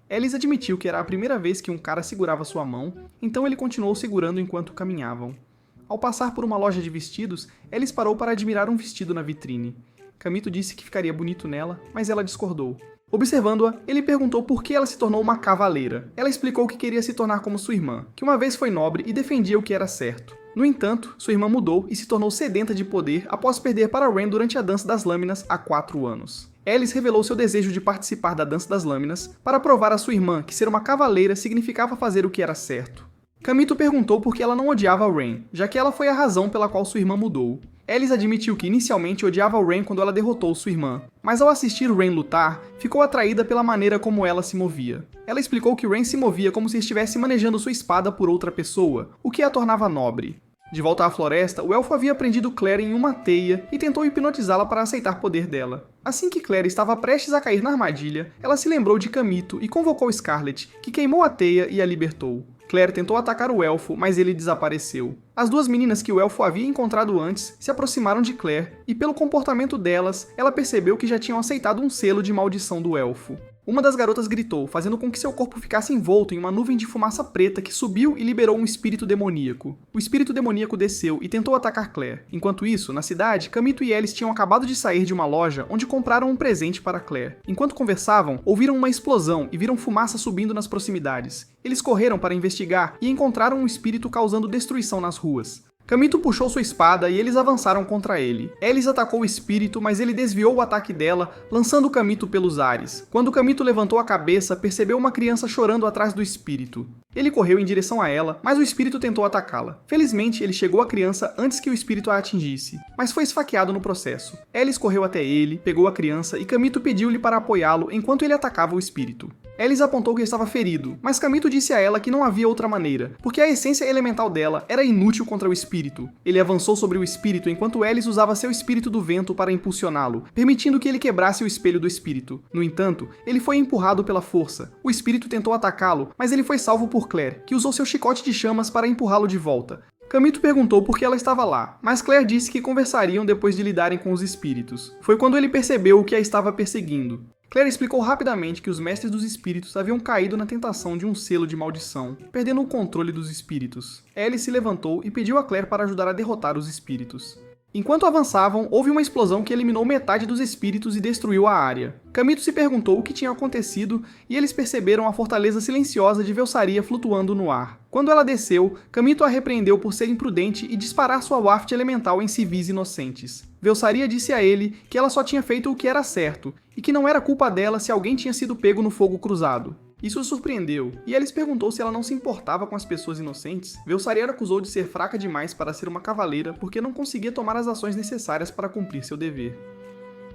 Alice admitiu que era a primeira vez que um cara segurava sua mão, então ele continuou segurando enquanto caminhavam. Ao passar por uma loja de vestidos, Alice parou para admirar um vestido na vitrine. Camito disse que ficaria bonito nela, mas ela discordou. Observando-a, ele perguntou por que ela se tornou uma cavaleira. Ela explicou que queria se tornar como sua irmã, que uma vez foi nobre e defendia o que era certo. No entanto, sua irmã mudou e se tornou sedenta de poder após perder para Ren durante a Dança das Lâminas há 4 anos. Alice revelou seu desejo de participar da Dança das Lâminas para provar à sua irmã que ser uma cavaleira significava fazer o que era certo. Camito perguntou por que ela não odiava Ren, já que ela foi a razão pela qual sua irmã mudou. Alice admitiu que inicialmente odiava Ren quando ela derrotou sua irmã, mas ao assistir Ren lutar, ficou atraída pela maneira como ela se movia. Ela explicou que Ren se movia como se estivesse manejando sua espada por outra pessoa, o que a tornava nobre. De volta à floresta, o elfo havia prendido Claire em uma teia e tentou hipnotizá-la para aceitar poder dela. Assim que Claire estava prestes a cair na armadilha, ela se lembrou de Camito e convocou Scarlet, que queimou a teia e a libertou. Claire tentou atacar o elfo, mas ele desapareceu. As duas meninas que o elfo havia encontrado antes se aproximaram de Claire, e pelo comportamento delas, ela percebeu que já tinham aceitado um selo de maldição do elfo. Uma das garotas gritou, fazendo com que seu corpo ficasse envolto em uma nuvem de fumaça preta que subiu e liberou um espírito demoníaco. O espírito demoníaco desceu e tentou atacar Claire. Enquanto isso, na cidade, Camito e Alice tinham acabado de sair de uma loja onde compraram um presente para Claire. Enquanto conversavam, ouviram uma explosão e viram fumaça subindo nas proximidades. Eles correram para investigar e encontraram um espírito causando destruição nas ruas. Camito puxou sua espada e eles avançaram contra ele. Alice atacou o espírito, mas ele desviou o ataque dela, lançando Camito pelos ares. Quando Camito levantou a cabeça, percebeu uma criança chorando atrás do espírito. Ele correu em direção a ela, mas o espírito tentou atacá-la. Felizmente, ele chegou à criança antes que o espírito a atingisse, mas foi esfaqueado no processo. Alice correu até ele, pegou a criança e Camito pediu-lhe para apoiá-lo enquanto ele atacava o espírito. Alice apontou que estava ferido, mas Camito disse a ela que não havia outra maneira, porque a essência elemental dela era inútil contra o espírito. Ele avançou sobre o espírito enquanto Alice usava seu espírito do vento para impulsioná-lo, permitindo que ele quebrasse o espelho do espírito. No entanto, ele foi empurrado pela força. O espírito tentou atacá-lo, mas ele foi salvo por Claire, que usou seu chicote de chamas para empurrá-lo de volta. Camito perguntou por que ela estava lá, mas Claire disse que conversariam depois de lidarem com os espíritos. Foi quando ele percebeu o que a estava perseguindo. Claire explicou rapidamente que os mestres dos espíritos haviam caído na tentação de um selo de maldição, perdendo o controle dos espíritos. Alice se levantou e pediu a Claire para ajudar a derrotar os espíritos. Enquanto avançavam, houve uma explosão que eliminou metade dos espíritos e destruiu a área. Camito se perguntou o que tinha acontecido e eles perceberam a fortaleza silenciosa de Velsaria flutuando no ar. Quando ela desceu, Camito a repreendeu por ser imprudente e disparar sua waft elemental em civis inocentes. Velsaria disse a ele que ela só tinha feito o que era certo e que não era culpa dela se alguém tinha sido pego no fogo cruzado. Isso o surpreendeu, e Alice perguntou se ela não se importava com as pessoas inocentes. Velsaria acusou de ser fraca demais para ser uma cavaleira porque não conseguia tomar as ações necessárias para cumprir seu dever.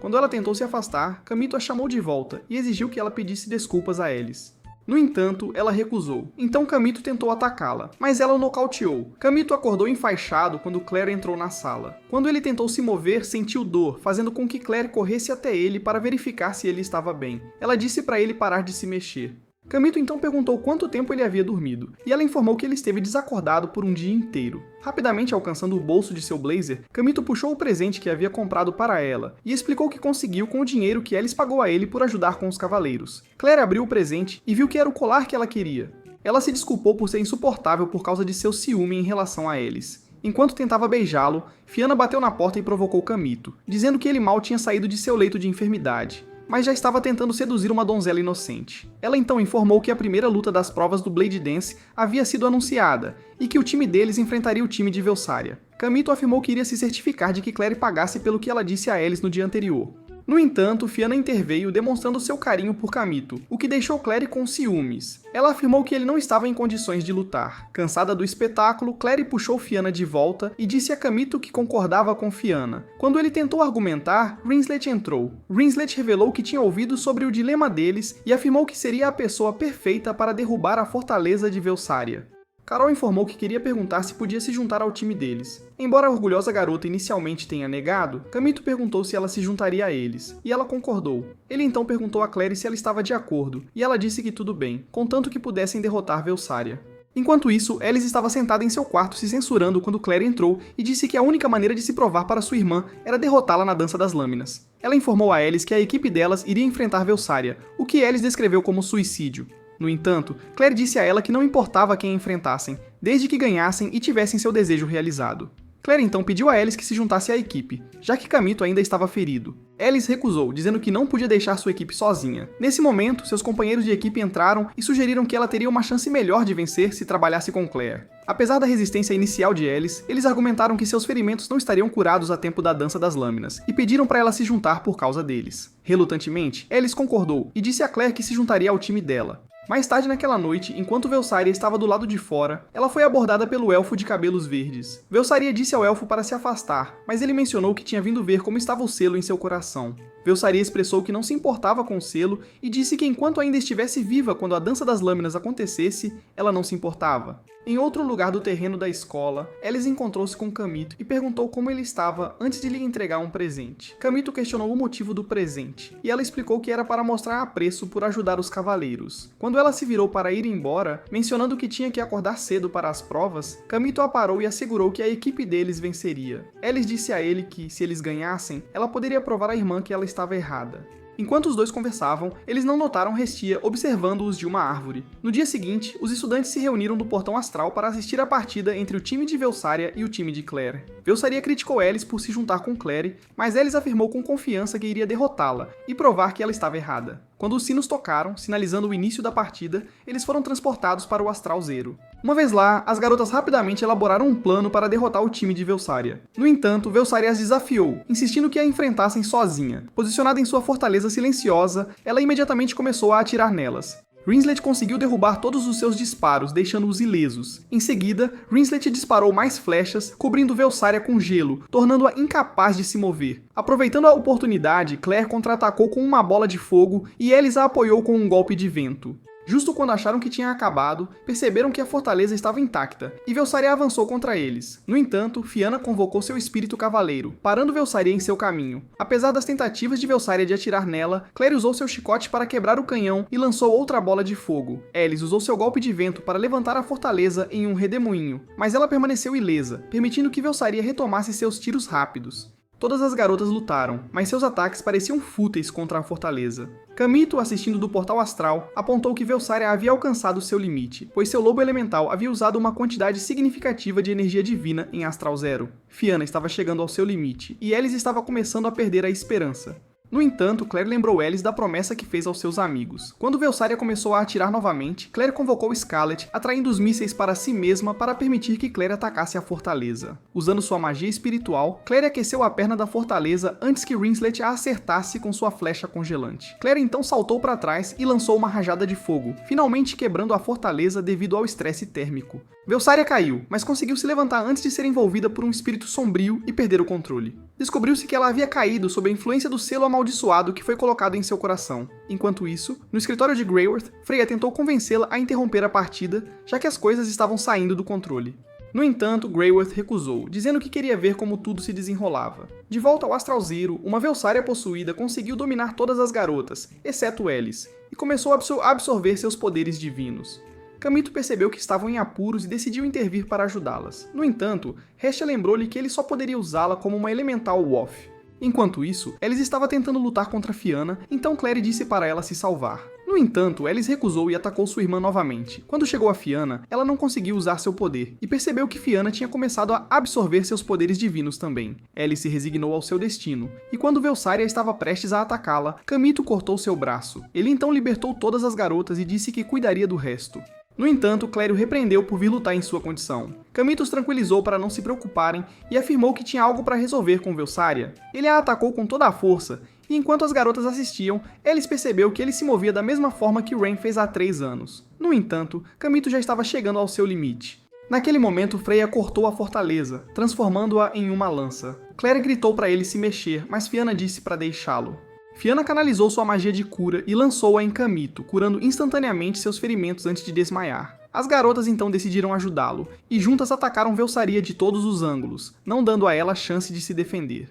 Quando ela tentou se afastar, Camito a chamou de volta e exigiu que ela pedisse desculpas a Alice. No entanto, ela recusou, então Camito tentou atacá-la, mas ela o nocauteou. Camito acordou enfaixado quando Claire entrou na sala. Quando ele tentou se mover, sentiu dor, fazendo com que Claire corresse até ele para verificar se ele estava bem. Ela disse para ele parar de se mexer. Camito então perguntou quanto tempo ele havia dormido, e ela informou que ele esteve desacordado por um dia inteiro. Rapidamente alcançando o bolso de seu blazer, Camito puxou o presente que havia comprado para ela, e explicou que conseguiu com o dinheiro que Alice pagou a ele por ajudar com os cavaleiros. Claire abriu o presente e viu que era o colar que ela queria. Ela se desculpou por ser insuportável por causa de seu ciúme em relação a Alice. Enquanto tentava beijá-lo, Fianna bateu na porta e provocou Camito, dizendo que ele mal tinha saído de seu leito de enfermidade, mas já estava tentando seduzir uma donzela inocente. Ela então informou que a primeira luta das provas do Blade Dance havia sido anunciada, e que o time deles enfrentaria o time de Velsaria. Camito afirmou que iria se certificar de que Claire pagasse pelo que ela disse a Alice no dia anterior. No entanto, Fiana interveio demonstrando seu carinho por Kamito, o que deixou Clary com ciúmes. Ela afirmou que ele não estava em condições de lutar. Cansada do espetáculo, Clary puxou Fiana de volta e disse a Kamito que concordava com Fiana. Quando ele tentou argumentar, Rinslet entrou. Rinslet revelou que tinha ouvido sobre o dilema deles e afirmou que seria a pessoa perfeita para derrubar a fortaleza de Velsaria. Carol informou que queria perguntar se podia se juntar ao time deles. Embora a orgulhosa garota inicialmente tenha negado, Kamito perguntou se ela se juntaria a eles, e ela concordou. Ele então perguntou a Clary se ela estava de acordo, e ela disse que tudo bem, contanto que pudessem derrotar Velsaria. Enquanto isso, Alice estava sentada em seu quarto se censurando quando Clary entrou e disse que a única maneira de se provar para sua irmã era derrotá-la na Dança das Lâminas. Ela informou a Alice que a equipe delas iria enfrentar Velsaria, o que Alice descreveu como suicídio. No entanto, Clary disse a ela que não importava quem enfrentassem, desde que ganhassem e tivessem seu desejo realizado. Clary então pediu a Alice que se juntasse à equipe, já que Kamito ainda estava ferido. Alice recusou, dizendo que não podia deixar sua equipe sozinha. Nesse momento, seus companheiros de equipe entraram e sugeriram que ela teria uma chance melhor de vencer se trabalhasse com Claire. Apesar da resistência inicial de Alice, eles argumentaram que seus ferimentos não estariam curados a tempo da Dança das Lâminas, e pediram para ela se juntar por causa deles. Relutantemente, Alice concordou e disse a Claire que se juntaria ao time dela. Mais tarde naquela noite, enquanto Velsaria estava do lado de fora, ela foi abordada pelo elfo de cabelos verdes. Velsaria disse ao elfo para se afastar, mas ele mencionou que tinha vindo ver como estava o selo em seu coração. Velsaria expressou que não se importava com o selo e disse que enquanto ainda estivesse viva quando a Dança das Lâminas acontecesse, ela não se importava. Em outro lugar do terreno da escola, Alice encontrou-se com Kamito e perguntou como ele estava antes de lhe entregar um presente. Kamito questionou o motivo do presente, e ela explicou que era para mostrar apreço por ajudar os cavaleiros. Quando ela se virou para ir embora, mencionando que tinha que acordar cedo para as provas, Kamito a parou e assegurou que a equipe deles venceria. Alice disse a ele que, se eles ganhassem, ela poderia provar à irmã que ela estava errada. Enquanto os dois conversavam, eles não notaram Restia observando-os de uma árvore. No dia seguinte, os estudantes se reuniram no portão astral para assistir à partida entre o time de Velsaria e o time de Claire. Velsaria criticou Alice por se juntar com Claire, mas Alice afirmou com confiança que iria derrotá-la e provar que ela estava errada. Quando os sinos tocaram, sinalizando o início da partida, eles foram transportados para o Astral Zero. Uma vez lá, as garotas rapidamente elaboraram um plano para derrotar o time de Velsaria. No entanto, Velsaria as desafiou, insistindo que a enfrentassem sozinha. Posicionada em sua fortaleza silenciosa, ela imediatamente começou a atirar nelas. Rinslet conseguiu derrubar todos os seus disparos, deixando-os ilesos. Em seguida, Rinslet disparou mais flechas, cobrindo Velsaria com gelo, tornando-a incapaz de se mover. Aproveitando a oportunidade, Claire contra-atacou com uma bola de fogo e Alice a apoiou com um golpe de vento. Justo quando acharam que tinha acabado, perceberam que a fortaleza estava intacta, e Velsaria avançou contra eles. No entanto, Fiana convocou seu espírito cavaleiro, parando Velsaria em seu caminho. Apesar das tentativas de Velsaria de atirar nela, Claire usou seu chicote para quebrar o canhão e lançou outra bola de fogo. Alice usou seu golpe de vento para levantar a fortaleza em um redemoinho, mas ela permaneceu ilesa, permitindo que Velsaria retomasse seus tiros rápidos. Todas as garotas lutaram, mas seus ataques pareciam fúteis contra a fortaleza. Kamito, assistindo do portal astral, apontou que Velsaria havia alcançado seu limite, pois seu lobo elemental havia usado uma quantidade significativa de energia divina em Astral Zero. Fiana estava chegando ao seu limite, e Alice estava começando a perder a esperança. No entanto, Claire lembrou Alice da promessa que fez aos seus amigos. Quando Velsaria começou a atirar novamente, Claire convocou Scarlet, atraindo os mísseis para si mesma para permitir que Claire atacasse a fortaleza. Usando sua magia espiritual, Claire aqueceu a perna da fortaleza antes que Rinslet a acertasse com sua flecha congelante. Claire então saltou para trás e lançou uma rajada de fogo, finalmente quebrando a fortaleza devido ao estresse térmico. Velsaria caiu, mas conseguiu se levantar antes de ser envolvida por um espírito sombrio e perder o controle. Descobriu-se que ela havia caído sob a influência do selo amaldiçoado que foi colocado em seu coração. Enquanto isso, no escritório de Greyworth, Freya tentou convencê-la a interromper a partida, já que as coisas estavam saindo do controle. No entanto, Greyworth recusou, dizendo que queria ver como tudo se desenrolava. De volta ao Astral Zero, uma Velsaria possuída conseguiu dominar todas as garotas, exceto Alice, e começou a absorver seus poderes divinos. Kamito percebeu que estavam em apuros e decidiu intervir para ajudá-las. No entanto, Restia lembrou-lhe que ele só poderia usá-la como uma elemental Woth. Enquanto isso, Alice estava tentando lutar contra Fiana, então Claire disse para ela se salvar. No entanto, Alice recusou e atacou sua irmã novamente. Quando chegou a Fiana, ela não conseguiu usar seu poder, e percebeu que Fiana tinha começado a absorver seus poderes divinos também. Alice se resignou ao seu destino, e quando Velsaria estava prestes a atacá-la, Kamito cortou seu braço. Ele então libertou todas as garotas e disse que cuidaria do resto. No entanto, Claire o repreendeu por vir lutar em sua condição. Kamito os tranquilizou para não se preocuparem e afirmou que tinha algo para resolver com Velsaria. Ele a atacou com toda a força, e enquanto as garotas assistiam, Alice percebeu que ele se movia da mesma forma que Ren fez há 3 anos. No entanto, Kamito já estava chegando ao seu limite. Naquele momento, Freya cortou a fortaleza, transformando-a em uma lança. Claire gritou para ele se mexer, mas Fianna disse para deixá-lo. Fianna canalizou sua magia de cura e lançou-a em Kamito, curando instantaneamente seus ferimentos antes de desmaiar. As garotas então decidiram ajudá-lo, e juntas atacaram Velsaria de todos os ângulos, não dando a ela chance de se defender.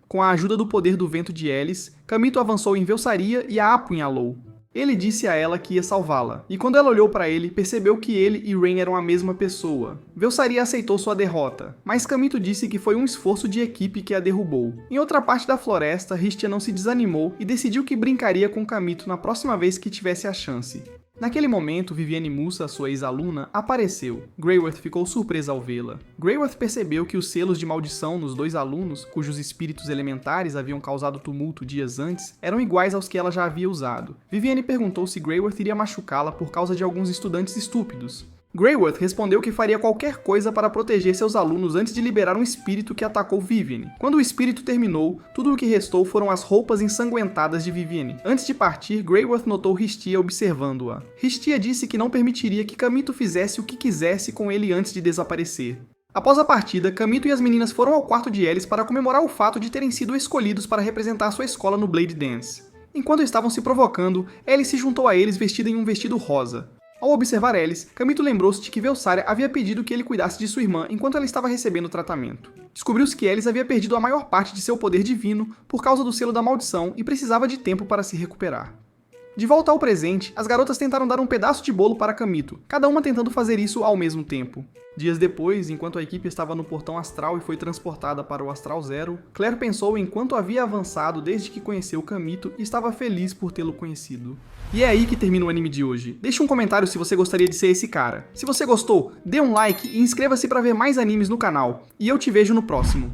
Com a ajuda do poder do vento de Alice, Kamito avançou em Velsaria e a apunhalou. Ele disse a ela que ia salvá-la, e quando ela olhou para ele, percebeu que ele e Ren eram a mesma pessoa. Velsaria aceitou sua derrota, mas Kamito disse que foi um esforço de equipe que a derrubou. Em outra parte da floresta, Hestia não se desanimou e decidiu que brincaria com Kamito na próxima vez que tivesse a chance. Naquele momento, Vivienne Musa, sua ex-aluna, apareceu. Greyworth ficou surpresa ao vê-la. Greyworth percebeu que os selos de maldição nos 2 alunos, cujos espíritos elementares haviam causado tumulto dias antes, eram iguais aos que ela já havia usado. Vivienne perguntou se Greyworth iria machucá-la por causa de alguns estudantes estúpidos. Greyworth respondeu que faria qualquer coisa para proteger seus alunos antes de liberar um espírito que atacou Vivienne. Quando o espírito terminou, tudo o que restou foram as roupas ensanguentadas de Vivienne. Antes de partir, Greyworth notou Hestia observando-a. Hestia disse que não permitiria que Kamito fizesse o que quisesse com ele antes de desaparecer. Após a partida, Kamito e as meninas foram ao quarto de Alice para comemorar o fato de terem sido escolhidos para representar sua escola no Blade Dance. Enquanto estavam se provocando, Alice se juntou a eles vestida em um vestido rosa. Ao observar Alice, Kamito lembrou-se de que Velsaria havia pedido que ele cuidasse de sua irmã enquanto ela estava recebendo tratamento. Descobriu-se que Alice havia perdido a maior parte de seu poder divino por causa do selo da maldição e precisava de tempo para se recuperar. De volta ao presente, as garotas tentaram dar um pedaço de bolo para Kamito, cada uma tentando fazer isso ao mesmo tempo. Dias depois, enquanto a equipe estava no portão astral e foi transportada para o Astral Zero, Claire pensou em quanto havia avançado desde que conheceu Kamito e estava feliz por tê-lo conhecido. E é aí que termina o anime de hoje. Deixe um comentário se você gostaria de ser esse cara. Se você gostou, dê um like e inscreva-se para ver mais animes no canal. E eu te vejo no próximo.